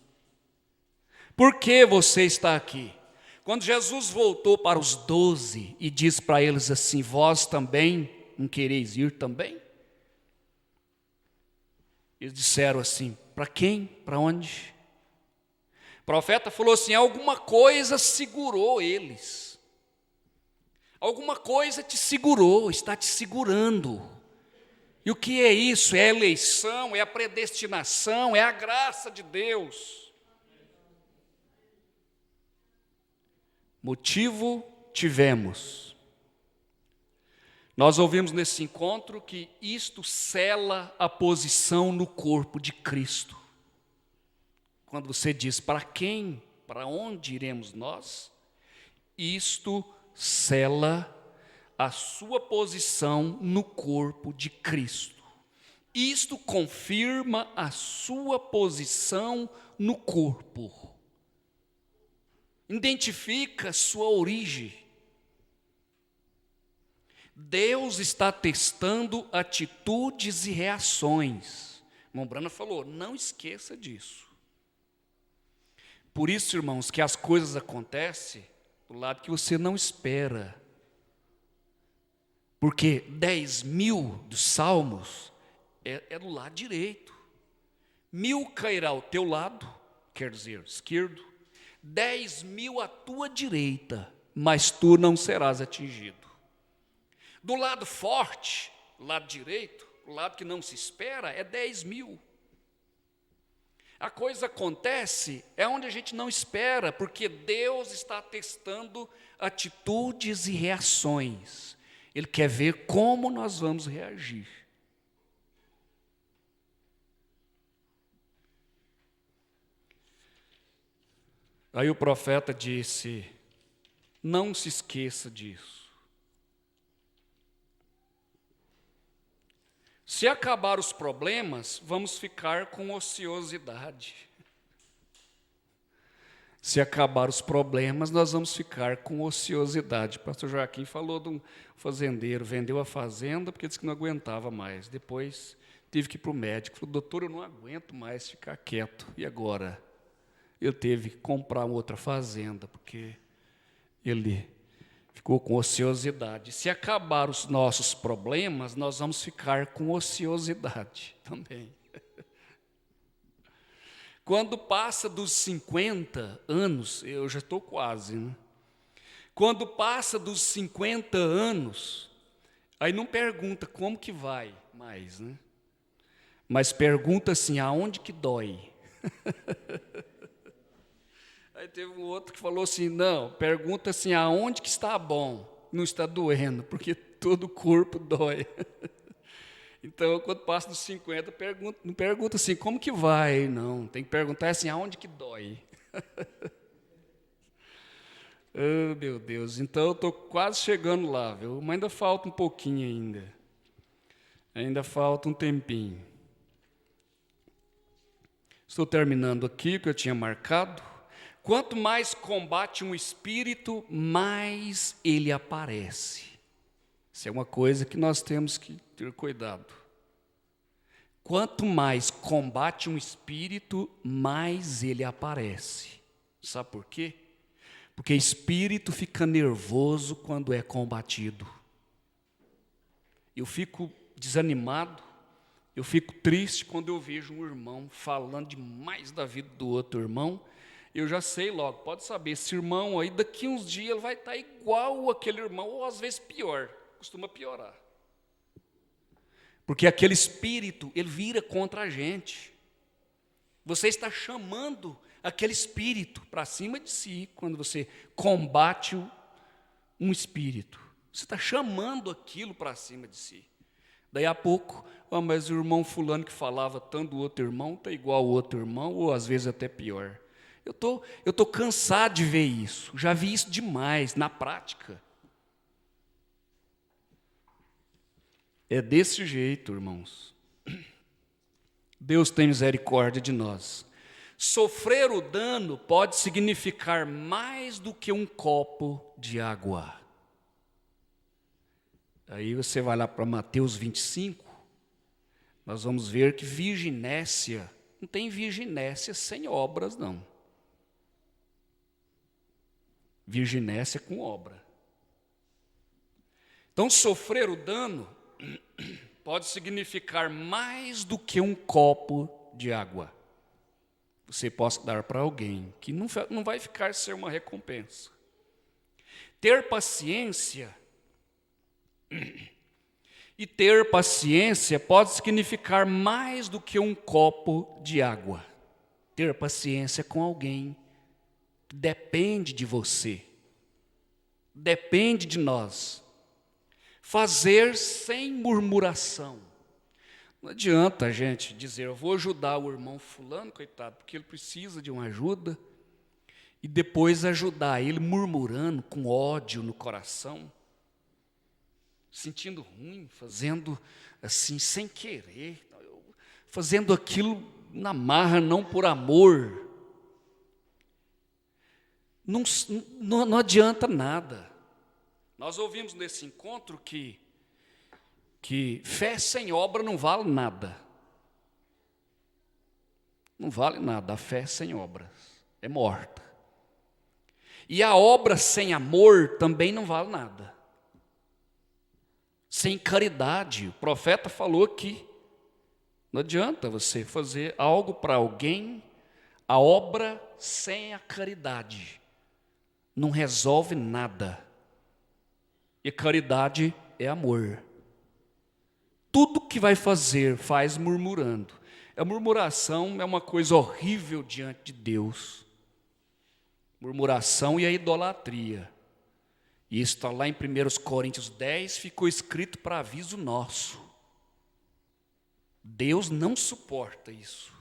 Por que você está aqui? Quando Jesus voltou para os 12 e disse para eles assim, vós também não quereis ir também? Eles disseram assim, para quem? Para onde? O profeta falou assim, alguma coisa segurou eles. Alguma coisa te segurou, está te segurando. E o que é isso? É a eleição, é a predestinação, é a graça de Deus. Motivo tivemos. Nós ouvimos nesse encontro que isto sela a posição no corpo de Cristo. Quando você diz, para quem, para onde iremos nós? Isto sela a sua posição no corpo de Cristo. Isto confirma a sua posição no corpo. Identifica sua origem. Deus está testando atitudes e reações. Mombrana falou, não esqueça disso. Por isso, irmãos, que as coisas acontecem do lado que você não espera. Porque 10.000 dos salmos é do lado direito. 1.000 cairá ao teu lado, quer dizer, esquerdo. 10.000 à tua direita, mas tu não serás atingido. Do lado forte, lado direito, o lado que não se espera, é 10.000. A coisa acontece é onde a gente não espera, porque Deus está testando atitudes e reações. Ele quer ver como nós vamos reagir. Aí o profeta disse, não se esqueça disso. Se acabar os problemas, vamos ficar com ociosidade. Se acabar os problemas, nós vamos ficar com ociosidade. O pastor Joaquim falou de um fazendeiro, vendeu a fazenda porque disse que não aguentava mais. Depois teve que ir para o médico. Falou, doutor, eu não aguento mais ficar quieto. E agora? Ele teve que comprar outra fazenda, porque ele ficou com ociosidade. Se acabar os nossos problemas, nós vamos ficar com ociosidade também. Quando passa dos 50 anos, eu já estou quase, né? Quando passa dos 50 anos, aí não pergunta como que vai mais, né? Mas pergunta assim, aonde que dói? Aí teve um outro que falou assim, não, pergunta assim, aonde que está bom? Não está doendo, porque todo o corpo dói. Então, quando passa dos 50, não pergunta assim, como que vai? Não, tem que perguntar assim, aonde que dói? Oh, meu Deus, então eu estou quase chegando lá, viu? Mas ainda falta um pouquinho ainda. Ainda falta um tempinho. Estou terminando aqui o que eu tinha marcado. Quanto mais combate um espírito, mais ele aparece. Isso é uma coisa que nós temos que ter cuidado. Quanto mais combate um espírito, mais ele aparece. Sabe por quê? Porque espírito fica nervoso quando é combatido. Eu fico desanimado, eu fico triste quando eu vejo um irmão falando demais da vida do outro irmão. Eu já sei logo, pode saber, esse irmão aí, daqui uns dias ele vai estar igual aquele irmão, ou às vezes pior, costuma piorar. Porque aquele espírito, ele vira contra a gente. Você está chamando aquele espírito para cima de si, quando você combate um espírito. Você está chamando aquilo para cima de si. Daí a pouco, mas o irmão fulano que falava tanto do outro irmão, está igual ao outro irmão, ou às vezes até pior. Eu tô cansado de ver isso, já vi isso demais, na prática. É desse jeito, irmãos. Deus tem misericórdia de nós. Sofrer o dano pode significar mais do que um copo de água. Aí você vai lá para Mateus 25, nós vamos ver que virginécia, não tem virginécia sem obras, não. Virginécia com obra. Então, sofrer o dano pode significar mais do que um copo de água. Você possa dar para alguém que não vai ficar sem uma recompensa. Ter paciência e ter paciência pode significar mais do que um copo de água. Ter paciência com alguém que depende de você, depende de nós. Fazer sem murmuração. Não adianta a gente dizer, eu vou ajudar o irmão fulano, coitado, porque ele precisa de uma ajuda, e depois ajudar ele murmurando, com ódio no coração, sentindo ruim, fazendo assim, sem querer, fazendo aquilo na marra, não por amor. Não adianta nada. Nós ouvimos nesse encontro que fé sem obra não vale nada. Não vale nada, a fé sem obras é morta. E a obra sem amor também não vale nada. Sem caridade, o profeta falou aqui, não adianta você fazer algo para alguém, a obra sem a caridade não resolve nada. E caridade é amor. Tudo que vai fazer, faz murmurando. A murmuração é uma coisa horrível diante de Deus. Murmuração e a idolatria. E isso está lá em 1 Coríntios 10, ficou escrito para aviso nosso. Deus não suporta isso.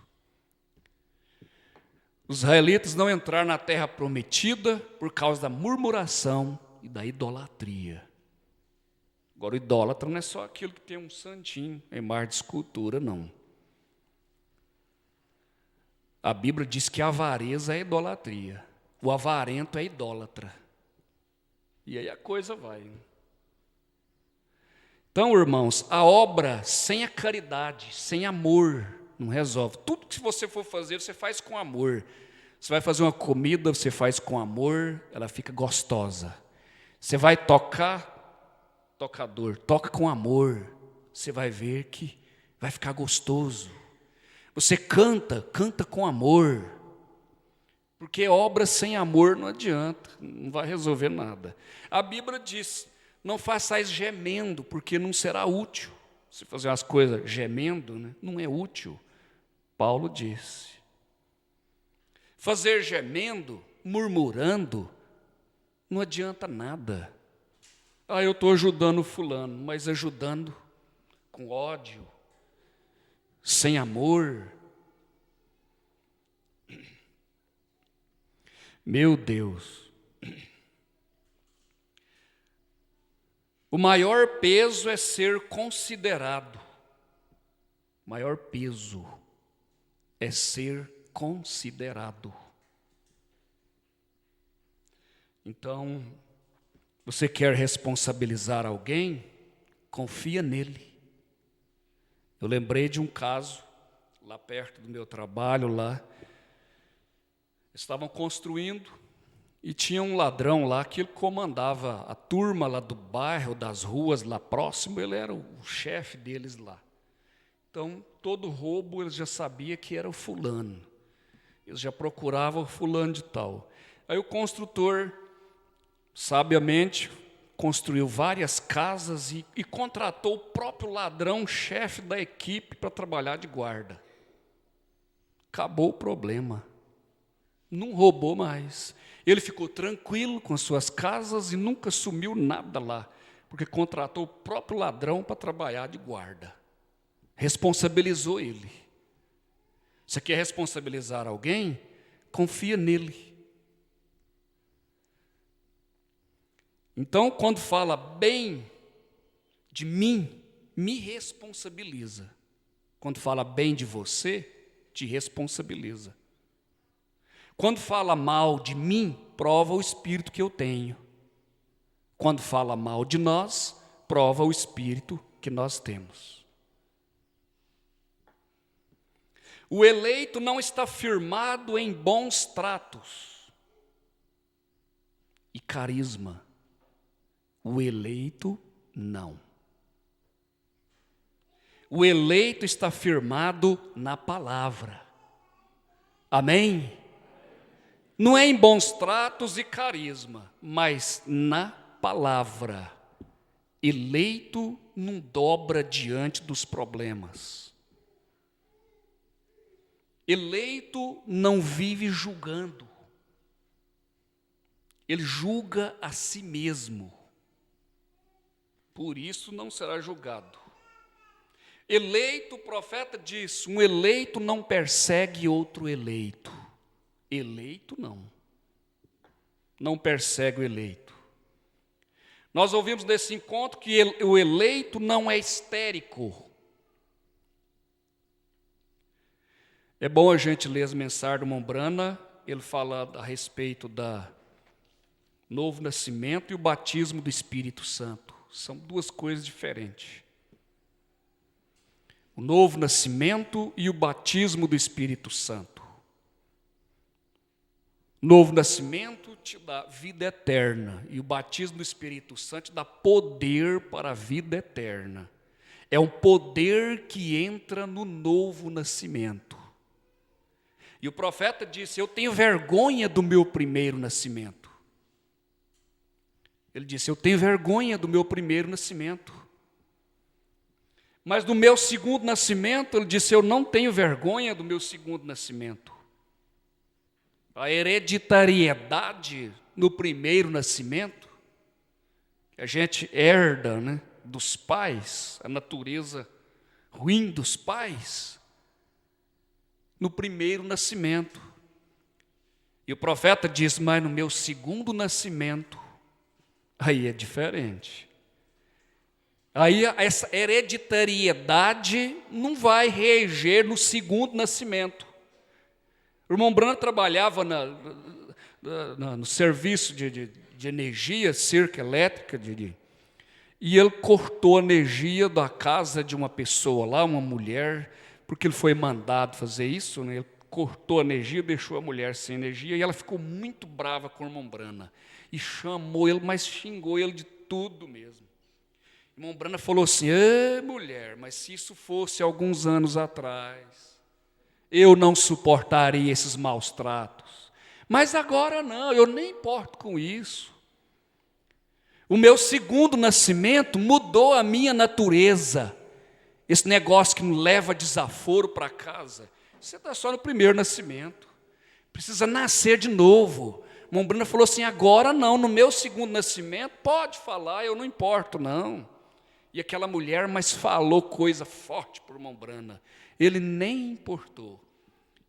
Os israelitas não entraram na terra prometida por causa da murmuração e da idolatria. Agora, o idólatra não é só aquilo que tem um santinho em mar de escultura, não. A Bíblia diz que a avareza é idolatria. O avarento é idólatra. E aí a coisa vai. Então, irmãos, a obra sem a caridade, sem amor, não resolve. Tudo que você for fazer, você faz com amor. Você vai fazer uma comida, você faz com amor, ela fica gostosa. Você vai tocar, tocador, toca com amor, você vai ver que vai ficar gostoso. Você canta, canta com amor, porque obra sem amor não adianta, não vai resolver nada. A Bíblia diz, não façais gemendo, porque não será útil. Se fazer as coisas gemendo, né, não é útil. Paulo disse. Fazer gemendo, murmurando, não adianta nada. Eu estou ajudando o fulano, mas ajudando com ódio, sem amor. Meu Deus. O maior peso é ser considerado. O maior peso é ser considerado. Então, você quer responsabilizar alguém? Confia nele. Eu lembrei de um caso, lá perto do meu trabalho, lá, estavam construindo e tinha um ladrão lá que ele comandava a turma lá do bairro, das ruas lá próximo, ele era o chefe deles lá. Então, todo roubo eles já sabia que era o fulano. Eles já procuravam o fulano de tal. Aí o construtor, sabiamente, construiu várias casas e contratou o próprio ladrão, chefe da equipe, para trabalhar de guarda. Acabou o problema. Não roubou mais. Ele ficou tranquilo com as suas casas e nunca sumiu nada lá, porque contratou o próprio ladrão para trabalhar de guarda. Responsabilizou ele. Você quer responsabilizar alguém? Confia nele. Então, quando fala bem de mim, me responsabiliza. Quando fala bem de você, te responsabiliza. Quando fala mal de mim, prova o espírito que eu tenho. Quando fala mal de nós, prova o espírito que nós temos. O eleito não está firmado em bons tratos e carisma. O eleito não. O eleito está firmado na palavra. Amém? Não é em bons tratos e carisma, mas na palavra. Eleito não dobra diante dos problemas. Eleito não vive julgando. Ele julga a si mesmo. Por isso não será julgado. Eleito, o profeta diz, um eleito não persegue outro eleito. Eleito não persegue o eleito. Nós ouvimos nesse encontro que o eleito não é histérico. É bom a gente ler as mensagens do Mombrana, ele fala a respeito da novo nascimento e o batismo do Espírito Santo. São duas coisas diferentes. O novo nascimento e o batismo do Espírito Santo. O novo nascimento te dá vida eterna e o batismo do Espírito Santo te dá poder para a vida eterna. É um poder que entra no novo nascimento. E o profeta disse, eu tenho vergonha do meu primeiro nascimento. Ele disse, eu tenho vergonha do meu primeiro nascimento. Mas do meu segundo nascimento, ele disse, eu não tenho vergonha do meu segundo nascimento. A hereditariedade no primeiro nascimento, que a gente herda, né, dos pais, a natureza ruim dos pais, no primeiro nascimento. E o profeta diz, mas no meu segundo nascimento, aí é diferente. Aí essa hereditariedade não vai reger no segundo nascimento. O irmão Branco trabalhava no serviço de energia, cerca elétrica, e ele cortou a energia da casa de uma pessoa lá, uma mulher, porque ele foi mandado fazer isso, né? Ele cortou a energia, deixou a mulher sem energia, e ela ficou muito brava com o irmão Brana, e chamou ele, mas xingou ele de tudo mesmo. O irmão Brana falou assim, mulher, mas se isso fosse alguns anos atrás, eu não suportaria esses maus tratos. Mas agora não, eu nem importo com isso. O meu segundo nascimento mudou a minha natureza. Esse negócio que me leva desaforo para casa, você está só no primeiro nascimento. Precisa nascer de novo. O irmão Brana falou assim, agora não, no meu segundo nascimento, pode falar, eu não importo não. E aquela mulher, mas falou coisa forte para o irmão Brana. Ele nem importou.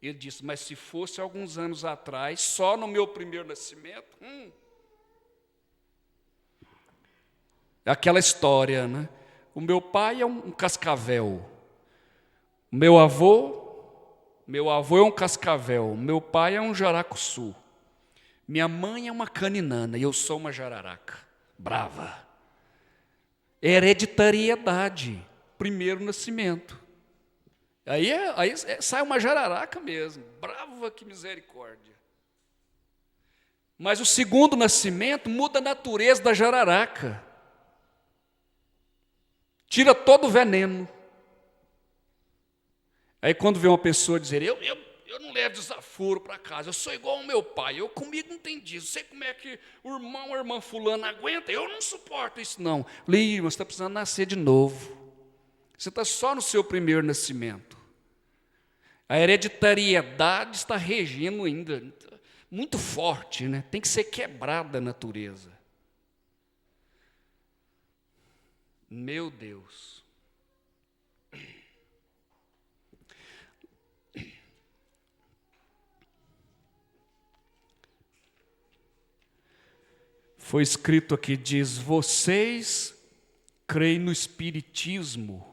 Ele disse, mas se fosse alguns anos atrás, só no meu primeiro nascimento, é aquela história, né? O meu pai é um cascavel. O meu avô é um cascavel. O meu pai é um jaracuçu. Minha mãe é uma caninana e eu sou uma jararaca, brava. Hereditariedade, primeiro nascimento. Aí sai uma jararaca mesmo, brava, que misericórdia. Mas o segundo nascimento muda a natureza da jararaca. Tira todo o veneno. Aí quando vê uma pessoa dizer, eu não levo desaforo para casa, eu sou igual ao meu pai, eu comigo não tem disso, sei como é que o irmão ou a irmã fulana aguenta, eu não suporto isso não. Lírio, você está precisando nascer de novo. Você está só no seu primeiro nascimento. A hereditariedade está regendo ainda, muito forte, né? Tem que ser quebrada a natureza. Meu Deus. Foi escrito aqui, diz, vocês creem no Espiritismo.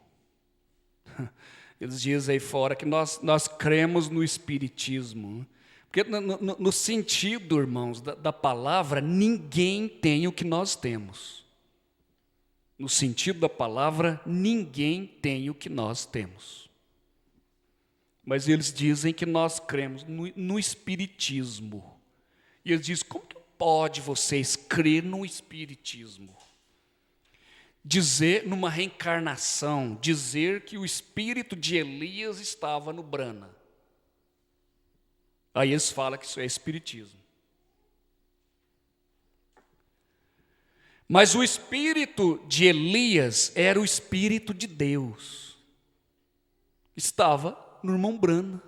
Eles dizem aí fora que nós cremos no Espiritismo. Porque no sentido, irmãos, da palavra, ninguém tem o que nós temos. No sentido da palavra, ninguém tem o que nós temos. Mas eles dizem que nós cremos no Espiritismo. E eles dizem, como que pode vocês crer no Espiritismo? Dizer numa reencarnação, dizer que o espírito de Elias estava no Brana. Aí eles falam que isso é espiritismo. Mas o espírito de Elias era o espírito de Deus. Estava no irmão Brana.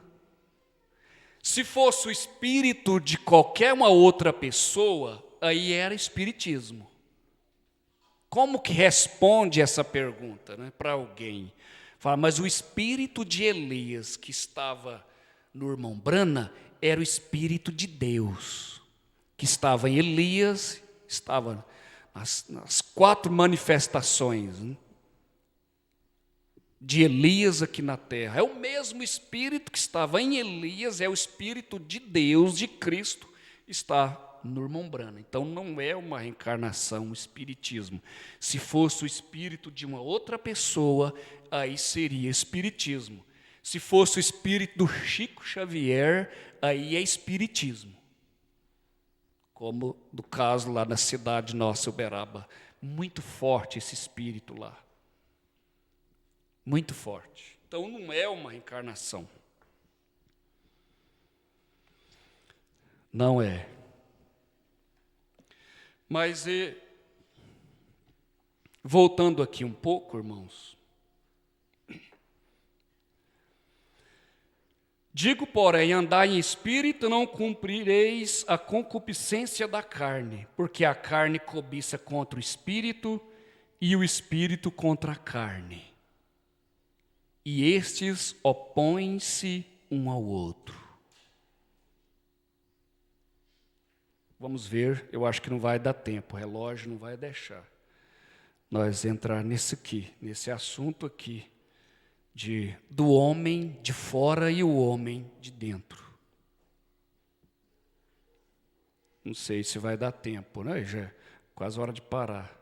Se fosse o espírito de qualquer uma outra pessoa, aí era espiritismo. Como que responde essa pergunta, né, para alguém? Fala, mas o espírito de Elias que estava no irmão Brana era o espírito de Deus, que estava em Elias, estava nas 4 manifestações, né, de Elias aqui na terra. É o mesmo espírito que estava em Elias, é o espírito de Deus, de Cristo, está no irmão Brana. Então não é uma reencarnação, um espiritismo. Se fosse o espírito de uma outra pessoa, aí seria espiritismo. Se fosse o espírito do Chico Xavier, aí é espiritismo. Como no caso lá na cidade nossa, Uberaba. Muito forte esse espírito lá. Muito forte. Então não é uma reencarnação. Não é. Mas, voltando aqui um pouco, irmãos, digo, porém, andai em espírito, não cumprireis a concupiscência da carne, porque a carne cobiça contra o espírito, e o espírito contra a carne. E estes opõem-se um ao outro. Vamos ver, eu acho que não vai dar tempo, o relógio não vai deixar nós entrar nesse assunto aqui, do homem de fora e o homem de dentro. Não sei se vai dar tempo, né? Já é quase hora de parar.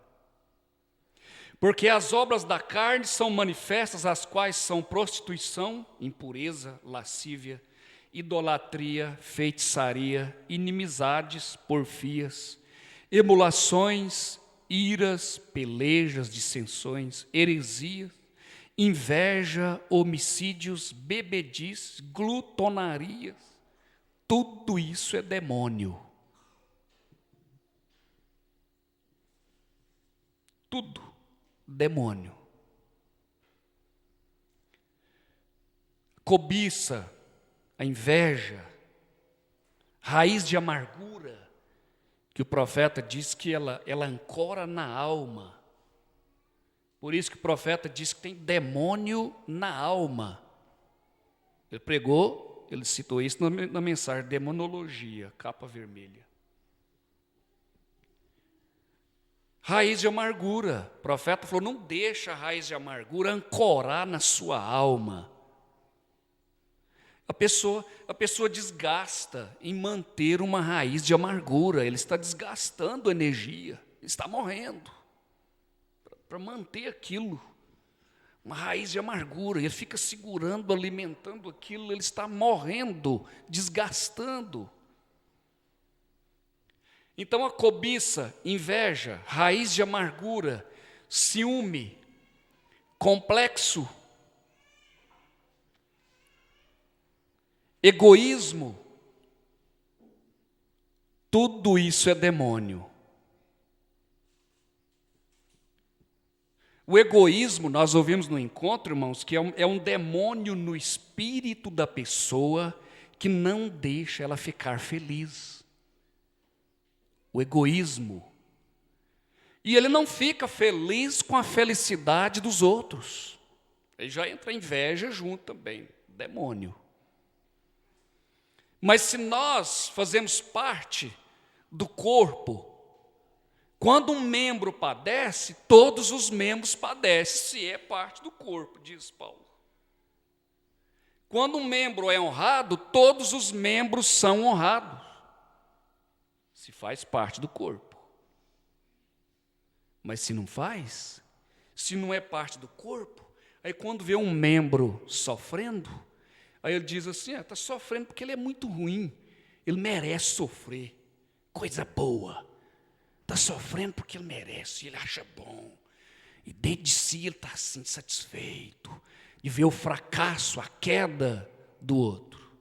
Porque as obras da carne são manifestas, as quais são prostituição, impureza, lascívia, idolatria, feitiçaria, inimizades, porfias, emulações, iras, pelejas, dissensões, heresias, inveja, homicídios, bebedices, glutonarias. Tudo isso é demônio. Tudo demônio. Cobiça, a inveja, raiz de amargura, que o profeta diz que ela ancora na alma. Por isso que o profeta diz que tem demônio na alma. Ele pregou, ele citou isso na mensagem Demonologia, capa vermelha. Raiz de amargura. O profeta falou, não deixa a raiz de amargura ancorar na sua alma. A pessoa desgasta em manter uma raiz de amargura, ele está desgastando energia, ele está morrendo para manter aquilo, uma raiz de amargura, ele fica segurando, alimentando aquilo, ele está morrendo, desgastando. Então a cobiça, inveja, raiz de amargura, ciúme, complexo, egoísmo, tudo isso é demônio. O egoísmo, nós ouvimos no encontro, irmãos, que é um demônio no espírito da pessoa que não deixa ela ficar feliz. O egoísmo. E ele não fica feliz com a felicidade dos outros. Aí já entra a inveja junto também, demônio. Mas se nós fazemos parte do corpo, quando um membro padece, todos os membros padecem, se é parte do corpo, diz Paulo. Quando um membro é honrado, todos os membros são honrados, se faz parte do corpo. Mas se não faz, se não é parte do corpo, aí quando vê um membro sofrendo, aí ele diz assim, está sofrendo porque ele é muito ruim, ele merece sofrer, coisa boa. Está sofrendo porque ele merece, ele acha bom. E dentro de si ele está assim, satisfeito de ver o fracasso, a queda do outro.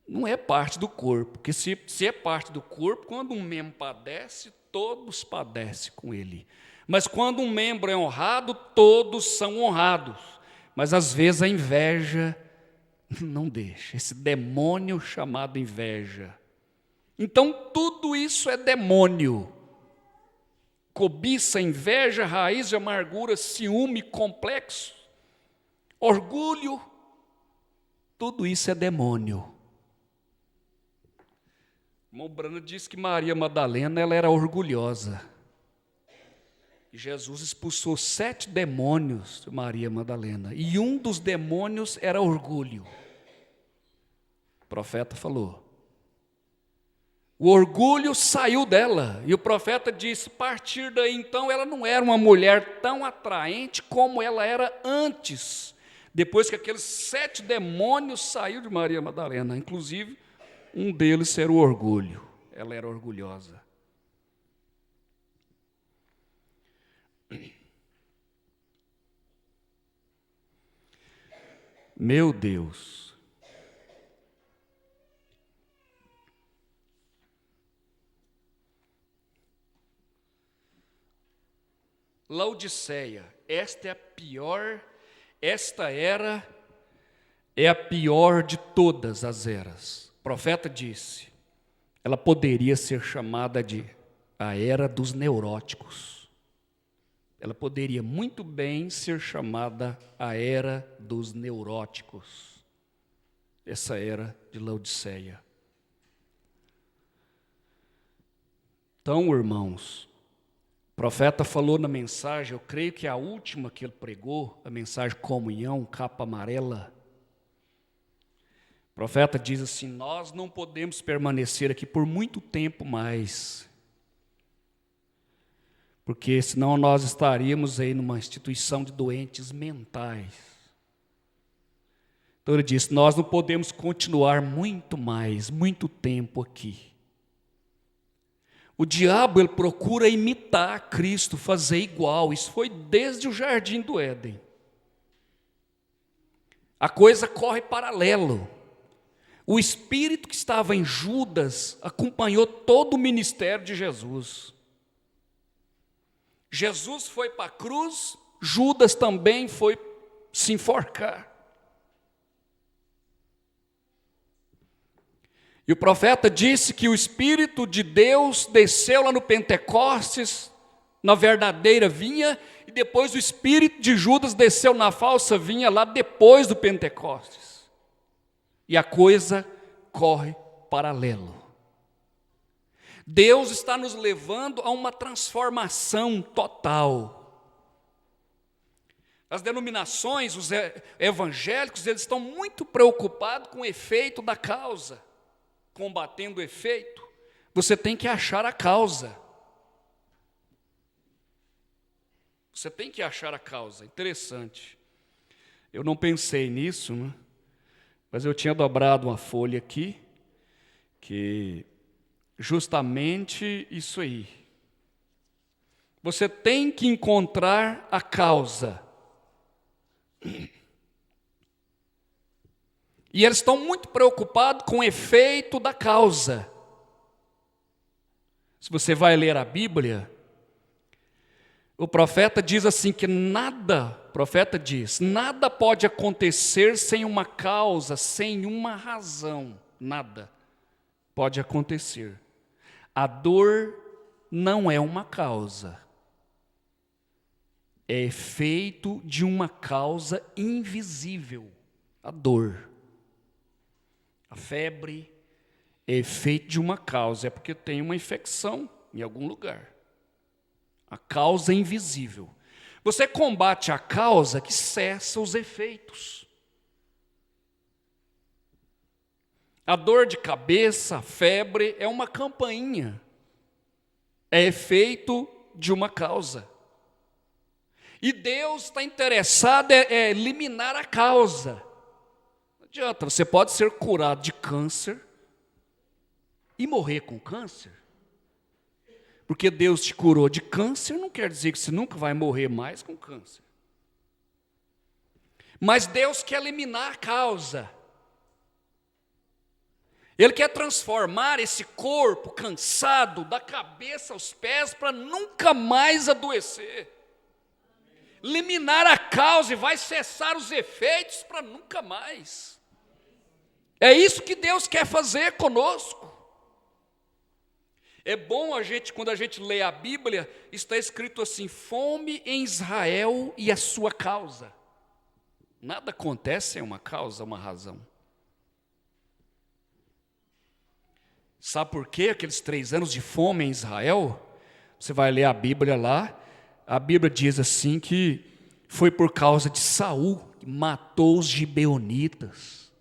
Não é parte do corpo, porque se é parte do corpo, quando um membro padece, todos padecem com ele. Mas quando um membro é honrado, todos são honrados. Mas às vezes a inveja não deixa, esse demônio chamado inveja. Então tudo isso é demônio. Cobiça, inveja, raiz de amargura, ciúme, complexo, orgulho, tudo isso é demônio. O irmão Brano disse que Maria Madalena ela era orgulhosa. E Jesus expulsou 7 demônios de Maria Madalena. E um dos demônios era orgulho. O profeta falou. O orgulho saiu dela, e o profeta disse, a partir daí então ela não era uma mulher tão atraente como ela era antes, depois que aqueles 7 demônios saíram de Maria Madalena, inclusive um deles era o orgulho, ela era orgulhosa. Meu Deus! Laodiceia, esta era é a pior de todas as eras. O profeta disse, ela poderia ser chamada de a era dos neuróticos. Ela poderia muito bem ser chamada a era dos neuróticos. Essa era de Laodiceia. Então, irmãos, o profeta falou na mensagem, eu creio que a última que ele pregou, a mensagem comunhão, capa amarela. O profeta diz assim, nós não podemos permanecer aqui por muito tempo mais, porque senão nós estaríamos aí numa instituição de doentes mentais. Então ele disse, nós não podemos continuar muito mais, muito tempo aqui. O diabo, ele procura imitar Cristo, fazer igual. Isso foi desde o jardim do Éden. A coisa corre paralelo. O espírito que estava em Judas acompanhou todo o ministério de Jesus. Jesus foi para a cruz, Judas também foi se enforcar. E o profeta disse que o Espírito de Deus desceu lá no Pentecostes, na verdadeira vinha, e depois o Espírito de Judas desceu na falsa vinha lá depois do Pentecostes. E a coisa corre paralelo. Deus está nos levando a uma transformação total. As denominações, os evangélicos, eles estão muito preocupados com o efeito da causa. Combatendo o efeito, você tem que achar a causa. Você tem que achar a causa. Interessante. Eu não pensei nisso, né? Mas eu tinha dobrado uma folha aqui, que justamente isso aí. Você tem que encontrar a causa. E eles estão muito preocupados com o efeito da causa. Se você vai ler a Bíblia, o profeta diz assim que nada pode acontecer sem uma causa, sem uma razão. Nada pode acontecer. A dor não é uma causa. É efeito de uma causa invisível. A dor. A febre é efeito de uma causa. É porque tem uma infecção em algum lugar. A causa é invisível. Você combate a causa que cessa os efeitos. A dor de cabeça, a febre, é uma campainha. É efeito de uma causa. E Deus está interessado em eliminar a causa. Não adianta, você pode ser curado de câncer e morrer com câncer. Porque Deus te curou de câncer, não quer dizer que você nunca vai morrer mais com câncer. Mas Deus quer eliminar a causa. Ele quer transformar esse corpo cansado, da cabeça aos pés, para nunca mais adoecer. Eliminar a causa e vai cessar os efeitos para nunca mais. É isso que Deus quer fazer conosco. É bom quando a gente lê a Bíblia, está escrito assim: fome em Israel e a sua causa. Nada acontece sem uma causa, uma razão. Sabe por quê? Aqueles 3 anos de fome em Israel, você vai ler a Bíblia lá, a Bíblia diz assim que foi por causa de Saul, que matou os gibeonitas.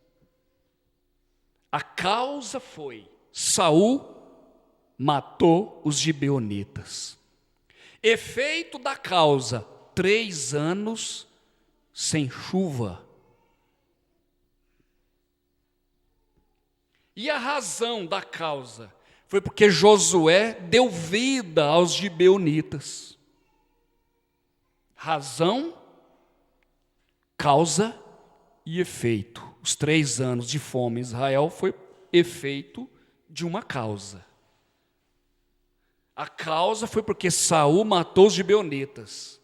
A causa foi, Saul matou os gibeonitas. Efeito da causa, 3 anos sem chuva. E a razão da causa foi porque Josué deu vida aos gibeonitas. Razão, causa e efeito. Os 3 anos de fome em Israel foi efeito de uma causa. A causa foi porque Saul matou os gibeonitas.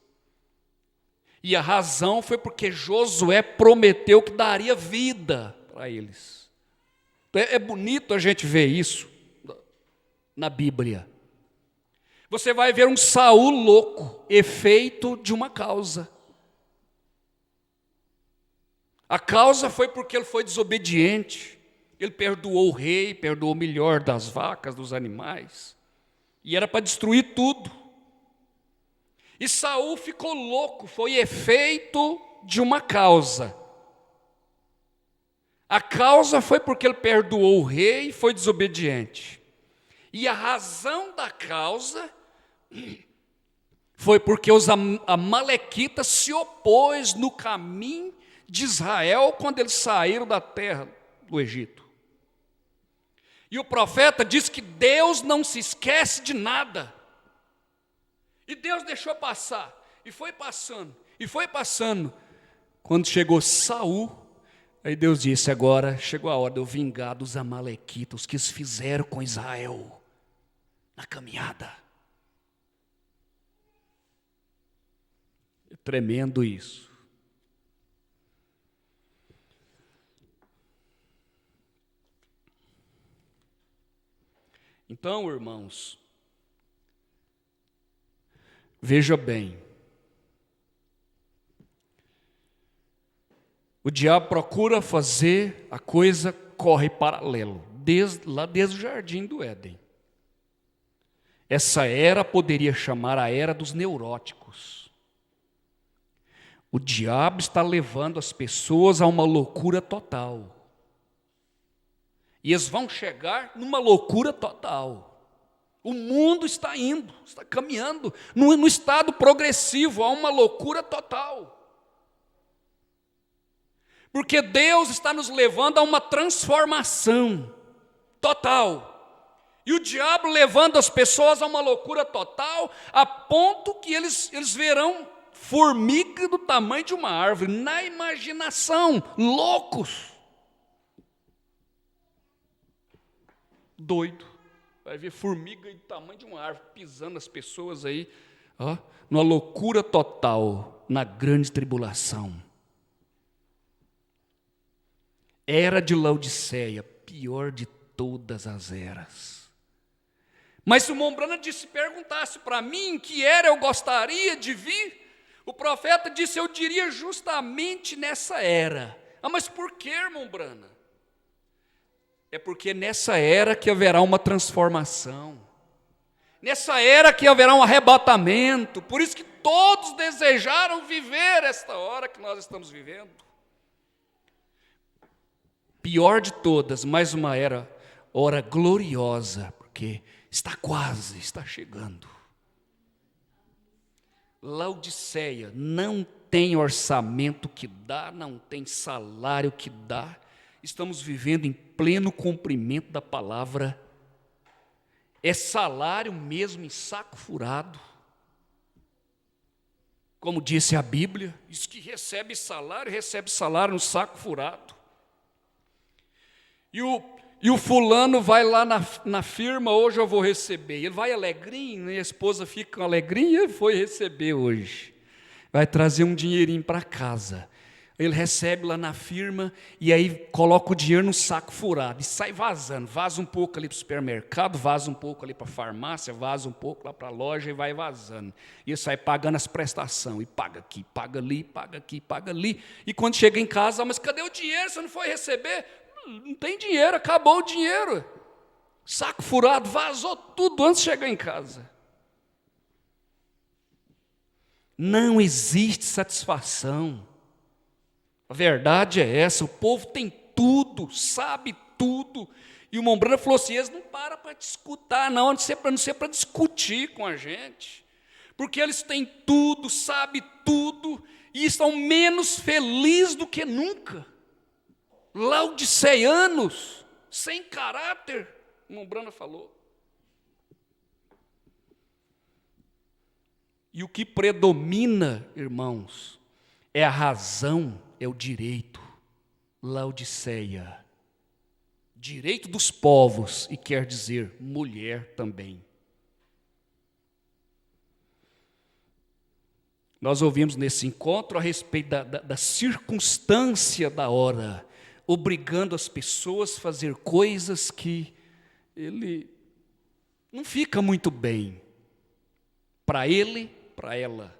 E a razão foi porque Josué prometeu que daria vida para eles. É bonito a gente ver isso na Bíblia. Você vai ver um Saul louco, efeito de uma causa. A causa foi porque ele foi desobediente. Ele perdoou o rei, perdoou o melhor das vacas, dos animais. E era para destruir tudo. E Saul ficou louco, foi efeito de uma causa. A causa foi porque ele perdoou o rei e foi desobediente. E a razão da causa foi porque os amalequitas se opôs no caminho de Israel quando eles saíram da terra do Egito. E o profeta diz que Deus não se esquece de nada. E Deus deixou passar, e foi passando, e foi passando. Quando chegou Saul, aí Deus disse: agora chegou a hora de eu vingar dos amalequitas, que eles fizeram com Israel na caminhada. É tremendo isso. Então, irmãos, veja bem, o diabo procura fazer a coisa corre paralelo, desde o jardim do Éden. Essa era poderia chamar a era dos neuróticos. O diabo está levando as pessoas a uma loucura total. E eles vão chegar numa loucura total. O mundo está indo, está caminhando no estado progressivo, a uma loucura total. Porque Deus está nos levando a uma transformação total. E o diabo levando as pessoas a uma loucura total, a ponto que eles verão formiga do tamanho de uma árvore, na imaginação, loucos. Doido. Vai ver formiga do tamanho de uma árvore, pisando as pessoas aí, ó, numa loucura total, na grande tribulação. Era de Laodiceia, pior de todas as eras. Mas se o Mombrana se perguntasse para mim que era eu gostaria de vir, o profeta disse, eu diria justamente nessa era. Ah, mas por que, irmão Brana? É porque nessa era que haverá uma transformação. Nessa era que haverá um arrebatamento. Por isso que todos desejaram viver esta hora que nós estamos vivendo. Pior de todas, mais uma hora gloriosa, porque está quase, está chegando. Laodiceia não tem orçamento que dá, não tem salário que dá. Estamos vivendo em pleno cumprimento da palavra. É salário mesmo em saco furado. Como disse a Bíblia, diz que recebe salário no saco furado. E o fulano vai lá na firma, hoje eu vou receber. Ele vai alegrinho, e a esposa fica alegrinha, e foi receber hoje. Vai trazer um dinheirinho para casa. Ele recebe lá na firma, e aí coloca o dinheiro no saco furado, e sai vazando. Vaza um pouco ali para o supermercado, vaza um pouco ali para a farmácia, vaza um pouco lá para a loja, e vai vazando. E ele sai pagando as prestações, e paga aqui, paga ali, paga aqui, paga ali. E quando chega em casa, mas cadê o dinheiro? Você não foi receber? Não tem dinheiro, acabou o dinheiro. Saco furado, vazou tudo antes de chegar em casa. Não existe satisfação. A verdade é essa, o povo tem tudo, sabe tudo. E o Mombrana falou assim, eles não param para te escutar, não, a não ser para discutir com a gente. Porque eles têm tudo, sabem tudo, e estão menos felizes do que nunca. Laodiceianos, sem caráter, o Mombrana falou. E o que predomina, irmãos, é a razão, é o direito. Laodiceia, direito dos povos, e quer dizer mulher também. Nós ouvimos nesse encontro a respeito da circunstância da hora, obrigando as pessoas a fazer coisas que ele não fica muito bem, para ele, para ela.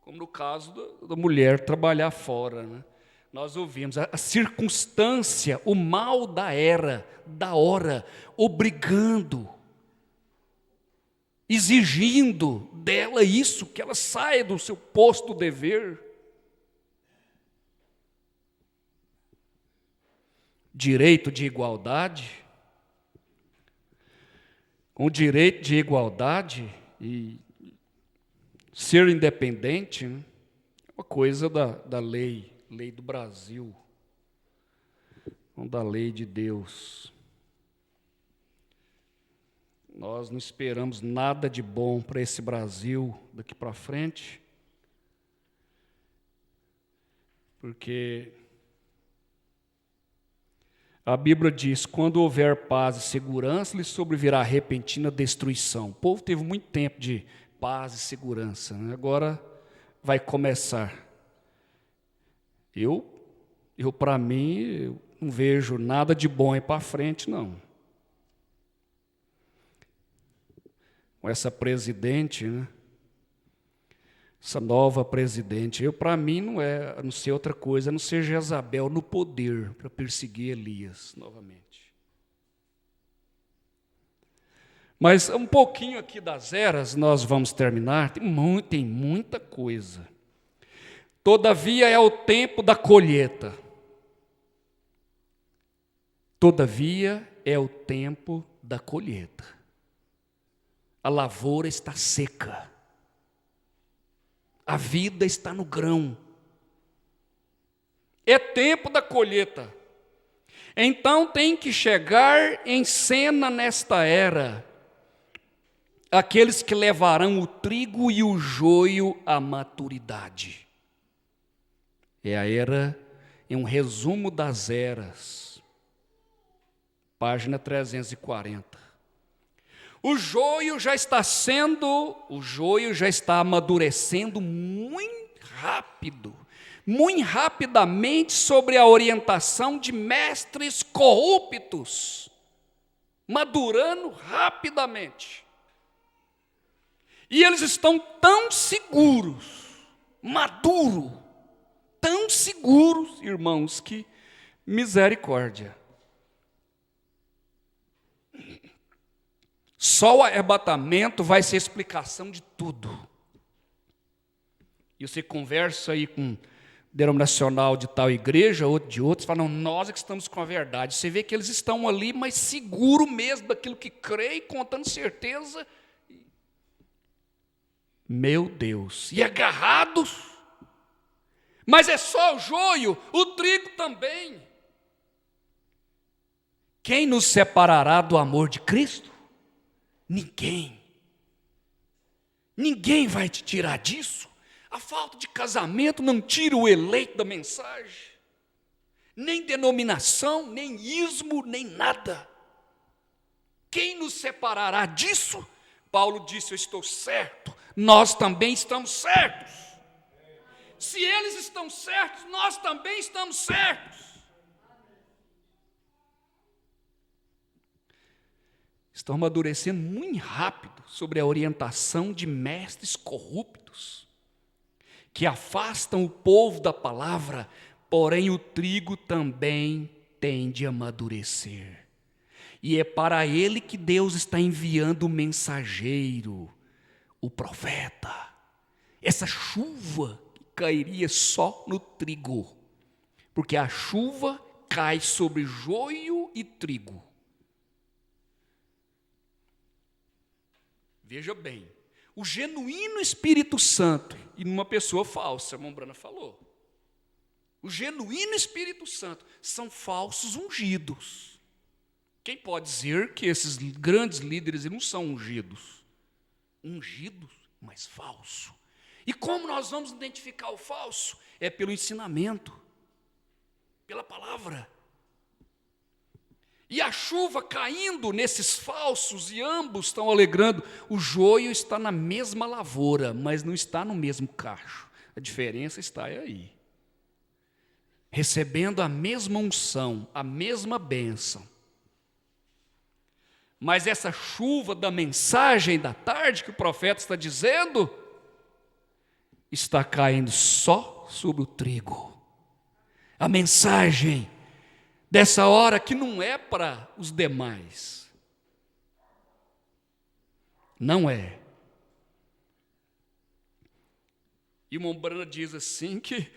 Como no caso da mulher trabalhar fora, né? Nós ouvimos a circunstância, o mal da hora, obrigando, exigindo dela isso, que ela saia do seu posto do dever. Direito de igualdade, com o direito de igualdade e ser independente, né, é uma coisa da lei do Brasil, não da lei de Deus. Nós não esperamos nada de bom para esse Brasil daqui para frente, porque a Bíblia diz, quando houver paz e segurança, lhe sobrevirá repentina destruição. O povo teve muito tempo de paz e segurança, né? Agora vai começar. Eu para mim, eu não vejo nada de bom aí para frente, não. Com essa presidente, né? Essa nova presidente, para mim não é a não ser outra coisa, a não ser Jezabel no poder para perseguir Elias novamente. Mas um pouquinho aqui das eras, nós vamos terminar, tem muita coisa. Todavia é o tempo da colheita. Todavia é o tempo da colheita. A lavoura está seca. A vida está no grão. É tempo da colheita. Então tem que chegar em cena nesta era aqueles que levarão o trigo e o joio à maturidade. É a era, é um resumo das eras. Página 340. O joio já está amadurecendo muito rapidamente sobre a orientação de mestres corruptos, madurando rapidamente. E eles estão tão seguros, tão seguros, irmãos, que misericórdia. Só o arrebatamento vai ser explicação de tudo. E você conversa aí com denominacional de tal igreja, outro de outros, falam, nós é que estamos com a verdade. Você vê que eles estão ali, mas seguro mesmo daquilo que creem, contando certeza. Meu Deus, e agarrados. Mas é só o joio, o trigo também. Quem nos separará do amor de Cristo? Ninguém. Ninguém vai te tirar disso. A falta de casamento não tira o eleito da mensagem. Nem denominação, nem ismo, nem nada. Quem nos separará disso? Paulo disse, eu estou certo. Nós também estamos certos. Se eles estão certos, nós também estamos certos. Estão amadurecendo muito rápido sobre a orientação de mestres corruptos, que afastam o povo da palavra, porém o trigo também tende a amadurecer. E é para ele que Deus está enviando o mensageiro, o profeta. Essa chuva cairia só no trigo, porque a chuva cai sobre joio e trigo. Veja bem, o genuíno Espírito Santo, e numa pessoa falsa, a irmã Brana falou, o genuíno Espírito Santo são falsos ungidos. Quem pode dizer que esses grandes líderes não são ungidos? Ungidos, mas falso. E como nós vamos identificar o falso? É pelo ensinamento, pela palavra. E a chuva caindo nesses falsos, e ambos estão alegrando. O joio está na mesma lavoura, mas não está no mesmo cacho. A diferença está aí. Recebendo a mesma unção, a mesma bênção. Mas essa chuva da mensagem da tarde que o profeta está dizendo, está caindo só sobre o trigo. A mensagem dessa hora que não é para os demais. Não é. E o Mombrana diz assim que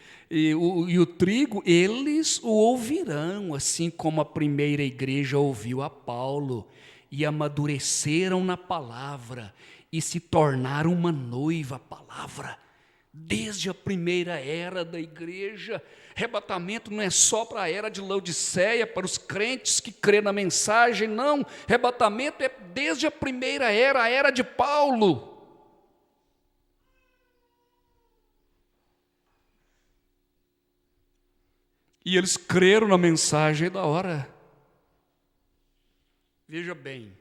o trigo, eles o ouvirão, assim como a primeira igreja ouviu a Paulo, e amadureceram na palavra, e se tornaram uma noiva, a palavra. Desde a primeira era da igreja, arrebatamento não é só para a era de Laodiceia, para os crentes que crêem na mensagem, não. Arrebatamento é desde a primeira era, a era de Paulo. E eles creram na mensagem da hora. Veja bem.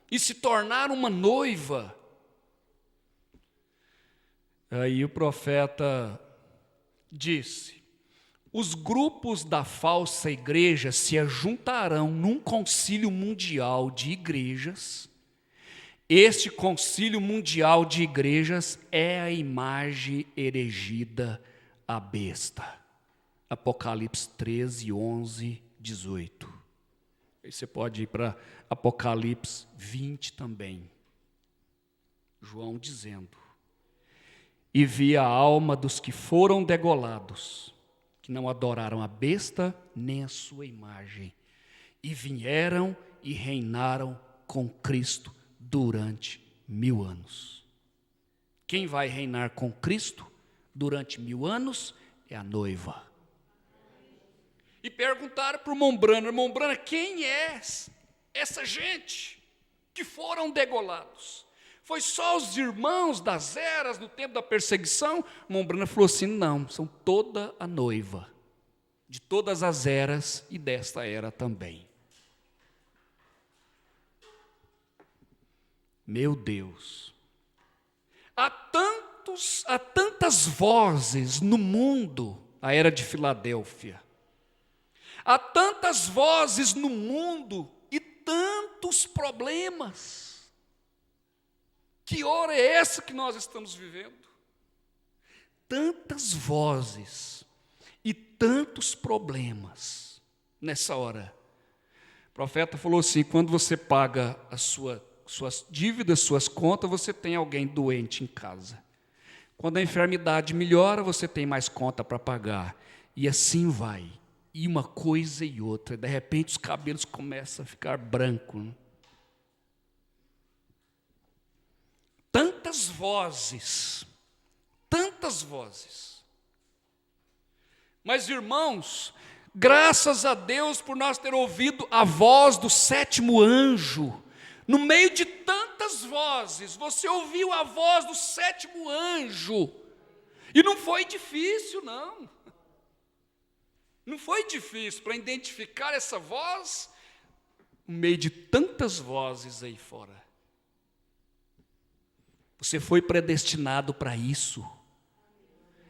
E se tornaram uma noiva. Aí o profeta disse, os grupos da falsa igreja se ajuntarão num concílio mundial de igrejas. Este concílio mundial de igrejas é a imagem erigida à besta. Apocalipse 13, 11, 18. Aí você pode ir para Apocalipse 20 também. João dizendo: e vi a alma dos que foram degolados, que não adoraram a besta nem a sua imagem, e vieram e reinaram com Cristo durante 1000 anos. Quem vai reinar com Cristo durante 1000 anos é a noiva. E perguntaram para o Mombrana, quem é essa gente que foram degolados? Foi só os irmãos das eras no tempo da perseguição? Mombrana falou assim: não, são toda a noiva, de todas as eras e desta era também. Meu Deus, há tantas vozes no mundo, a era de Filadélfia, há tantas vozes no mundo e tantos problemas. Que hora é essa que nós estamos vivendo? Tantas vozes e tantos problemas nessa hora. O profeta falou assim: quando você paga suas dívidas, suas contas, você tem alguém doente em casa. Quando a enfermidade melhora, você tem mais conta para pagar. E assim vai. E uma coisa e outra. De repente os cabelos começam a ficar brancos. Né? Tantas vozes. Tantas vozes. Mas, irmãos, graças a Deus por nós ter ouvido a voz do 7º anjo. No meio de tantas vozes, você ouviu a voz do 7º anjo. E não foi difícil, não. Não foi difícil para identificar essa voz no meio de tantas vozes aí fora. Você foi predestinado para isso.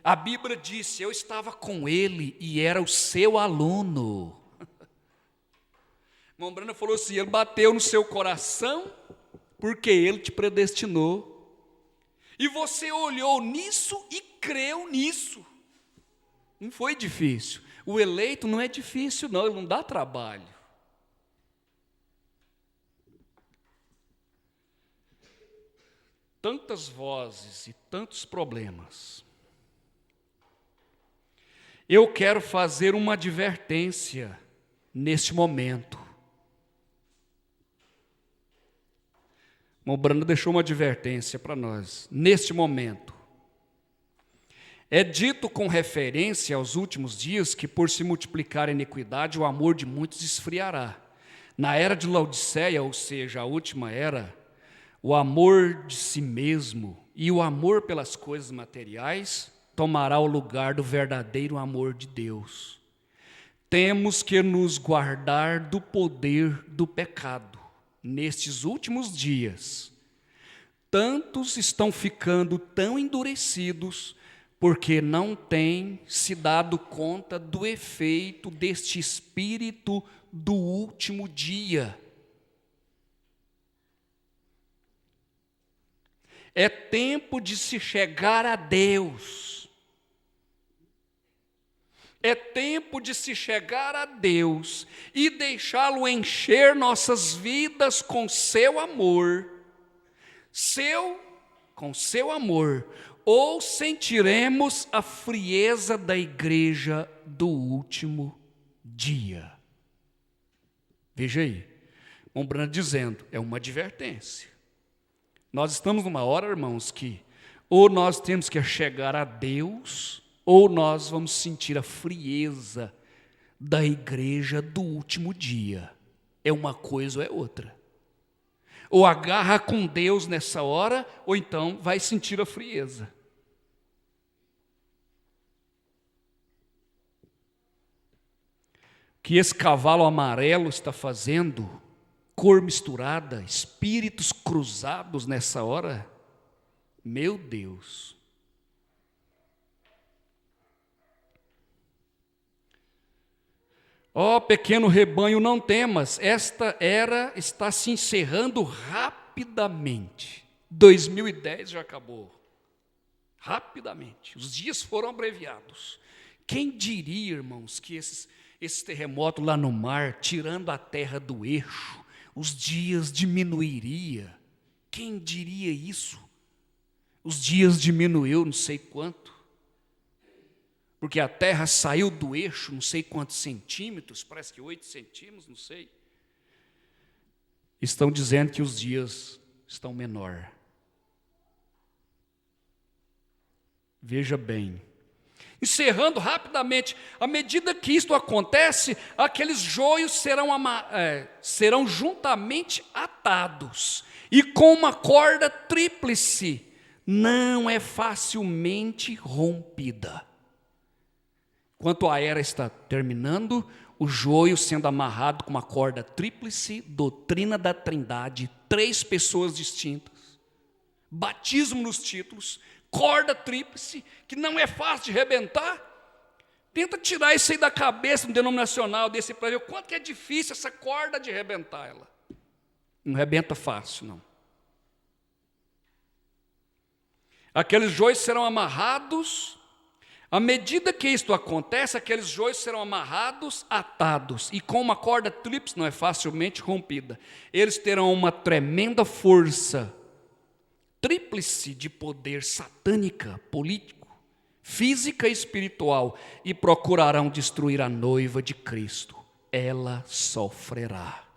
A Bíblia disse: eu estava com ele e era o seu aluno. Mombrana falou assim: ele bateu no seu coração porque ele te predestinou. E você olhou nisso e creu nisso. Não foi difícil. O eleito não é difícil, não, ele não dá trabalho. Tantas vozes e tantos problemas. Eu quero fazer uma advertência neste momento. Mombrana deixou uma advertência para nós, neste momento. É dito com referência aos últimos dias que, por se multiplicar a iniquidade, o amor de muitos esfriará. Na era de Laodiceia, ou seja, a última era, o amor de si mesmo e o amor pelas coisas materiais tomará o lugar do verdadeiro amor de Deus. Temos que nos guardar do poder do pecado. Nestes últimos dias, tantos estão ficando tão endurecidos porque não têm se dado conta do efeito deste espírito do último dia. É tempo de se chegar a Deus. É tempo de se chegar a Deus e deixá-lo encher nossas vidas com seu amor. Com seu amor. Ou sentiremos a frieza da igreja do último dia. Veja aí, Mombrana dizendo, é uma advertência. Nós estamos numa hora, irmãos, que ou nós temos que chegar a Deus, ou nós vamos sentir a frieza da igreja do último dia. É uma coisa ou é outra. Ou agarra com Deus nessa hora, ou então vai sentir a frieza. O que esse cavalo amarelo está fazendo, cor misturada, espíritos cruzados nessa hora, meu Deus. Ó pequeno rebanho, não temas, esta era está se encerrando rapidamente. 2010 já acabou. Rapidamente. Os dias foram abreviados. Quem diria, irmãos, que esse terremoto lá no mar, tirando a terra do eixo, os dias diminuiria. Quem diria isso? Os dias diminuiu não sei quanto, porque a terra saiu do eixo, não sei quantos centímetros, parece que 8 centímetros, não sei. Estão dizendo que os dias estão menor. Veja bem. Encerrando rapidamente, à medida que isto acontece, aqueles joios serão juntamente atados, e com uma corda tríplice, não é facilmente rompida. Enquanto a era está terminando, o joio sendo amarrado com uma corda tríplice, doutrina da Trindade, 3 pessoas distintas, batismo nos títulos, corda tríplice, que não é fácil de rebentar. Tenta tirar isso aí da cabeça do denominacional desse para ver o quanto que é difícil essa corda de rebentar ela. Não rebenta fácil, não. Aqueles joios serão amarrados. À medida que isto acontece, aqueles joios serão amarrados, atados, e com uma corda tríplice, não é facilmente rompida. Eles terão uma tremenda força tríplice de poder satânica, político, física e espiritual, e procurarão destruir a noiva de Cristo. Ela sofrerá.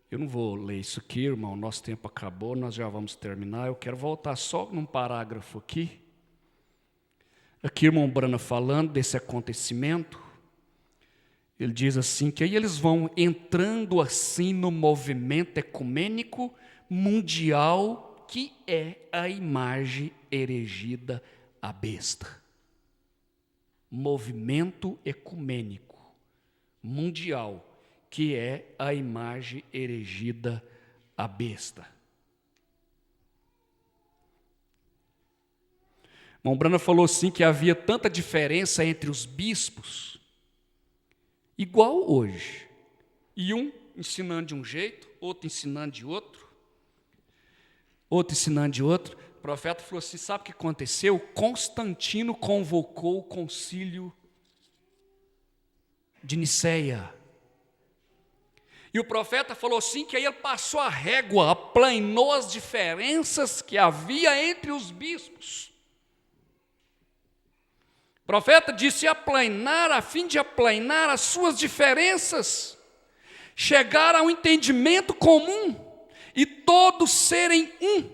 Eu não vou ler isso aqui, irmão, nosso tempo acabou, nós já vamos terminar. Eu quero voltar só num parágrafo aqui. Aqui, irmão Brana falando desse acontecimento, ele diz assim, que aí eles vão entrando assim no movimento ecumênico mundial, que é a imagem erigida à besta. Movimento ecumênico mundial, que é a imagem erigida à besta. Irmão Brana falou assim que havia tanta diferença entre os bispos, igual hoje, e um ensinando de um jeito, outro ensinando de outro, outro ensinando de outro. O profeta falou assim, sabe o que aconteceu? Constantino convocou o concílio de Niceia. E o profeta falou assim, que aí ele passou a régua, aplainou as diferenças que havia entre os bispos. O profeta disse aplainar, a fim de aplainar as suas diferenças, chegar a um entendimento comum, e todos serem um.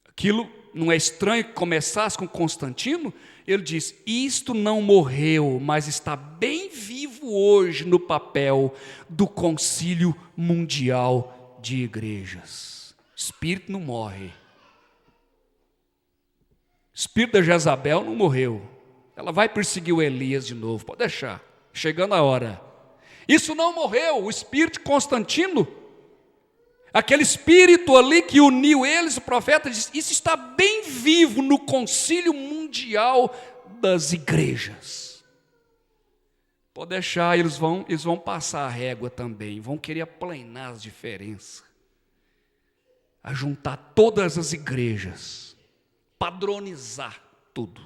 Aquilo não é estranho que começasse com Constantino? Ele diz, isto não morreu, mas está bem vivo hoje no papel do Concílio Mundial de Igrejas. Espírito não morre. O espírito da Jezabel não morreu. Ela vai perseguir o Elias de novo, pode deixar, chegando a hora. Isso não morreu, o espírito de Constantino, aquele espírito ali que uniu eles, o profeta diz, isso está bem vivo no Concílio Mundial das Igrejas. Pode deixar, eles vão passar a régua também, vão querer aplanar as diferenças, a juntar todas as igrejas, padronizar tudo.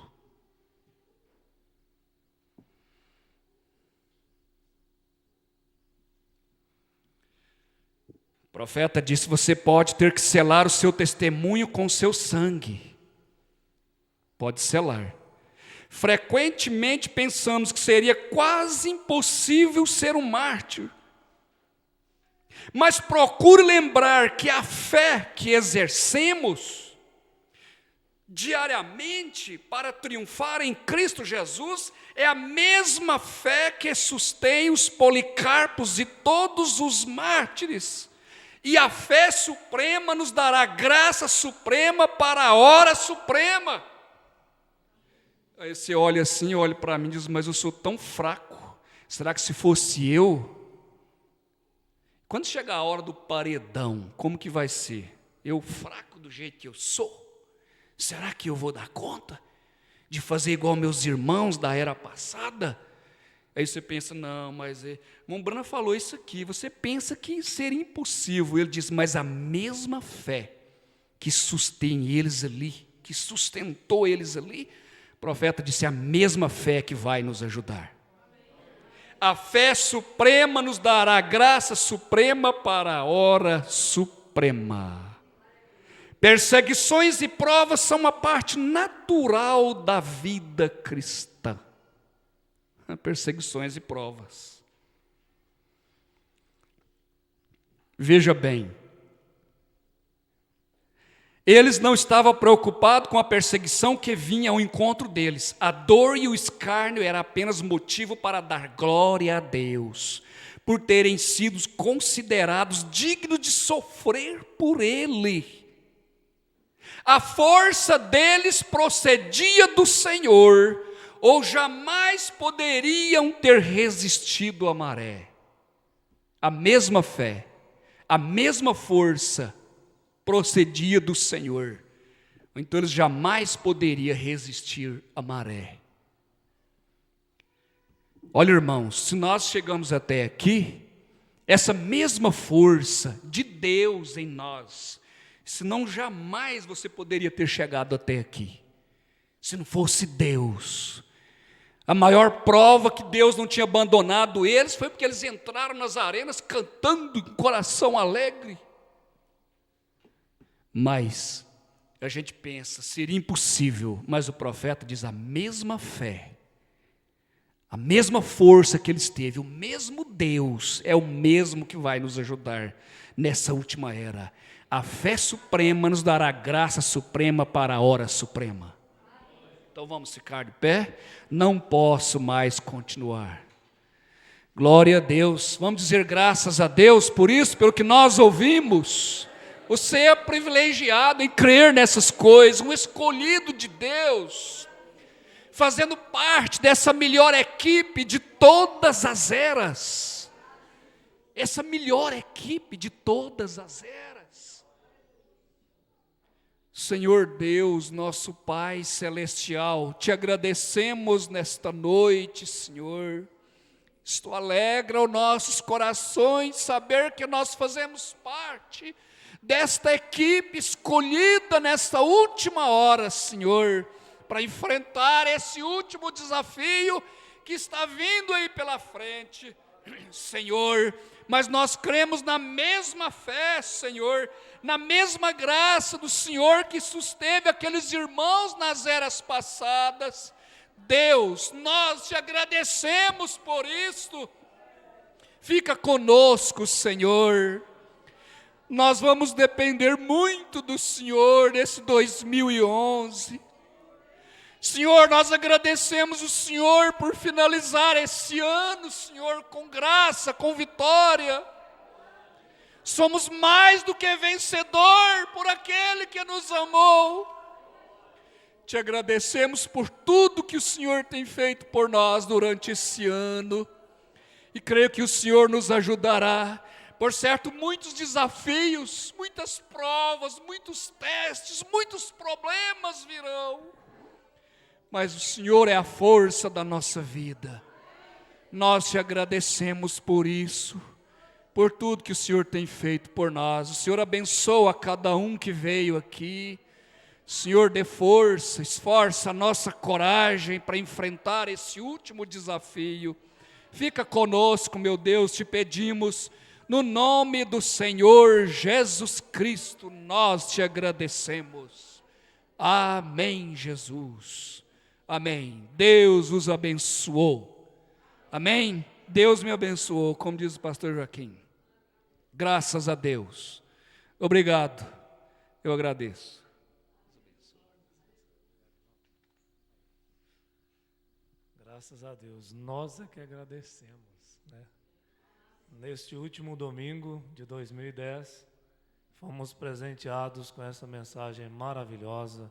O profeta disse, você pode ter que selar o seu testemunho com o seu sangue. Pode selar. Frequentemente pensamos que seria quase impossível ser um mártir. Mas procure lembrar que a fé que exercemos diariamente para triunfar em Cristo Jesus é a mesma fé que sustém os Policarpos e todos os mártires. E a fé suprema nos dará graça suprema para a hora suprema. Aí você olha assim, olha para mim e diz, mas eu sou tão fraco. Será que se fosse eu? Quando chegar a hora do paredão, como que vai ser? Eu fraco do jeito que eu sou? Será que eu vou dar conta de fazer igual meus irmãos da era passada? Aí você pensa, não, mas Mombrana falou isso aqui. Você pensa que seria impossível. Ele diz, mas a mesma fé que sustém eles ali, que sustentou eles ali, o profeta disse, a mesma fé que vai nos ajudar. A fé suprema nos dará graça suprema para a hora suprema. Perseguições e provas são uma parte natural da vida cristã. Perseguições e provas. Veja bem, eles não estavam preocupados com a perseguição que vinha ao encontro deles. A dor e o escárnio era apenas motivo para dar glória a Deus, por terem sido considerados dignos de sofrer por Ele. A força deles procedia do Senhor, ou jamais poderiam ter resistido à maré. A mesma fé, a mesma força procedia do Senhor. Então eles jamais poderiam resistir à maré. Olha, irmãos, se nós chegamos até aqui, essa mesma força de Deus em nós, senão jamais você poderia ter chegado até aqui. Se não fosse Deus. A maior prova que Deus não tinha abandonado eles foi porque eles entraram nas arenas cantando com coração alegre. Mas a gente pensa, seria impossível, mas o profeta diz, a mesma fé, a mesma força que eles teve, o mesmo Deus é o mesmo que vai nos ajudar nessa última era. A fé suprema nos dará graça suprema para a hora suprema. Então vamos ficar de pé, não posso mais continuar. Glória a Deus, vamos dizer graças a Deus por isso, pelo que nós ouvimos. Você é privilegiado em crer nessas coisas, um escolhido de Deus, fazendo parte dessa melhor equipe de todas as eras. Essa melhor equipe de todas as eras. Senhor Deus, nosso Pai Celestial, te agradecemos nesta noite, Senhor. Isto alegra os nossos corações saber que nós fazemos parte desta equipe escolhida nesta última hora, Senhor, para enfrentar esse último desafio que está vindo aí pela frente, Senhor. Mas nós cremos na mesma fé, Senhor, na mesma graça do Senhor que susteve aqueles irmãos nas eras passadas. Deus, nós te agradecemos por isto. Fica conosco, Senhor. Nós vamos depender muito do Senhor nesse 2011. Senhor, nós agradecemos o Senhor por finalizar esse ano, Senhor, com graça, com vitória. Somos mais do que vencedor por aquele que nos amou. Te agradecemos por tudo que o Senhor tem feito por nós durante esse ano. E creio que o Senhor nos ajudará. Por certo, muitos desafios, muitas provas, muitos testes, muitos problemas virão. Mas o Senhor é a força da nossa vida. Nós te agradecemos por isso, por tudo que o Senhor tem feito por nós. O Senhor abençoa cada um que veio aqui. O Senhor dê força, esforça a nossa coragem para enfrentar esse último desafio. Fica conosco, meu Deus, te pedimos, no nome do Senhor Jesus Cristo, nós te agradecemos. Amém, Jesus. Amém. Deus os abençoou. Amém. Deus me abençoou, como diz o pastor Joaquim. Graças a Deus. Obrigado. Eu agradeço. Graças a Deus. Nós é que agradecemos, né? Neste último domingo de 2010, fomos presenteados com essa mensagem maravilhosa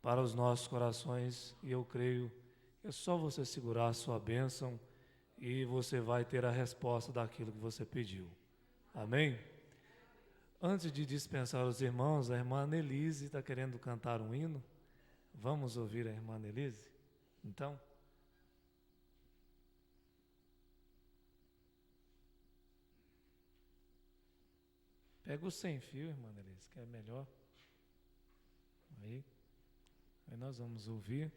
para os nossos corações, e eu creio que é só você segurar a sua bênção e você vai ter a resposta daquilo que você pediu. Amém? Antes de dispensar os irmãos, a irmã Nelise está querendo cantar um hino. Vamos ouvir a irmã Nelise? Então... Pega o sem fio, irmã Denise, que é melhor. Aí nós vamos ouvir.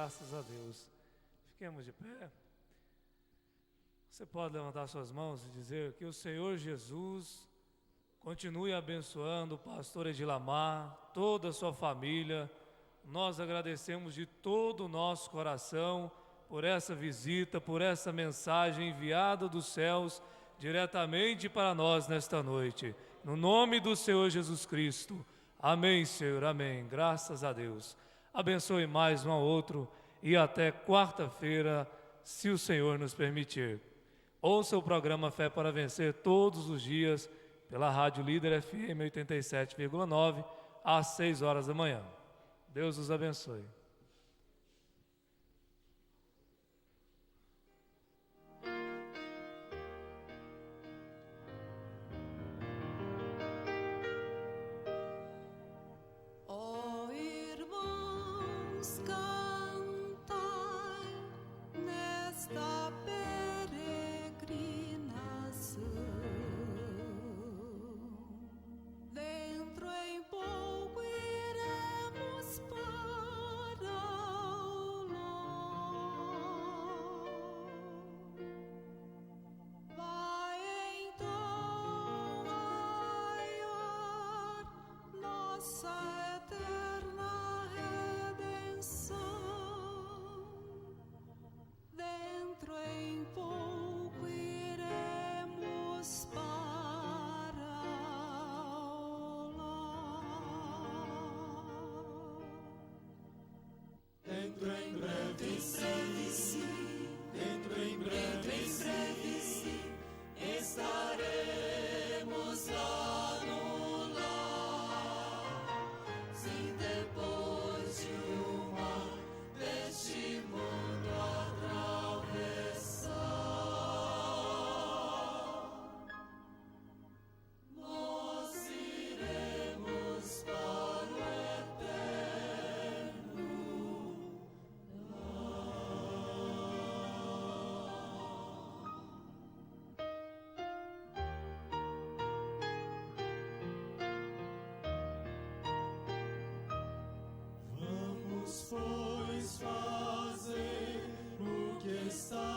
Graças a Deus. Fiquemos de pé. Você pode levantar suas mãos e dizer que o Senhor Jesus continue abençoando o pastor Edilamar, toda a sua família. Nós agradecemos de todo o nosso coração por essa visita, por essa mensagem enviada dos céus diretamente para nós nesta noite. No nome do Senhor Jesus Cristo. Amém, Senhor, amém. Graças a Deus. Abençoe mais um ao outro e até quarta-feira, se o Senhor nos permitir. Ouça o programa Fé para Vencer todos os dias pela Rádio Líder FM 87,9 às 6 horas da manhã. Deus os abençoe. pois, fazer o que está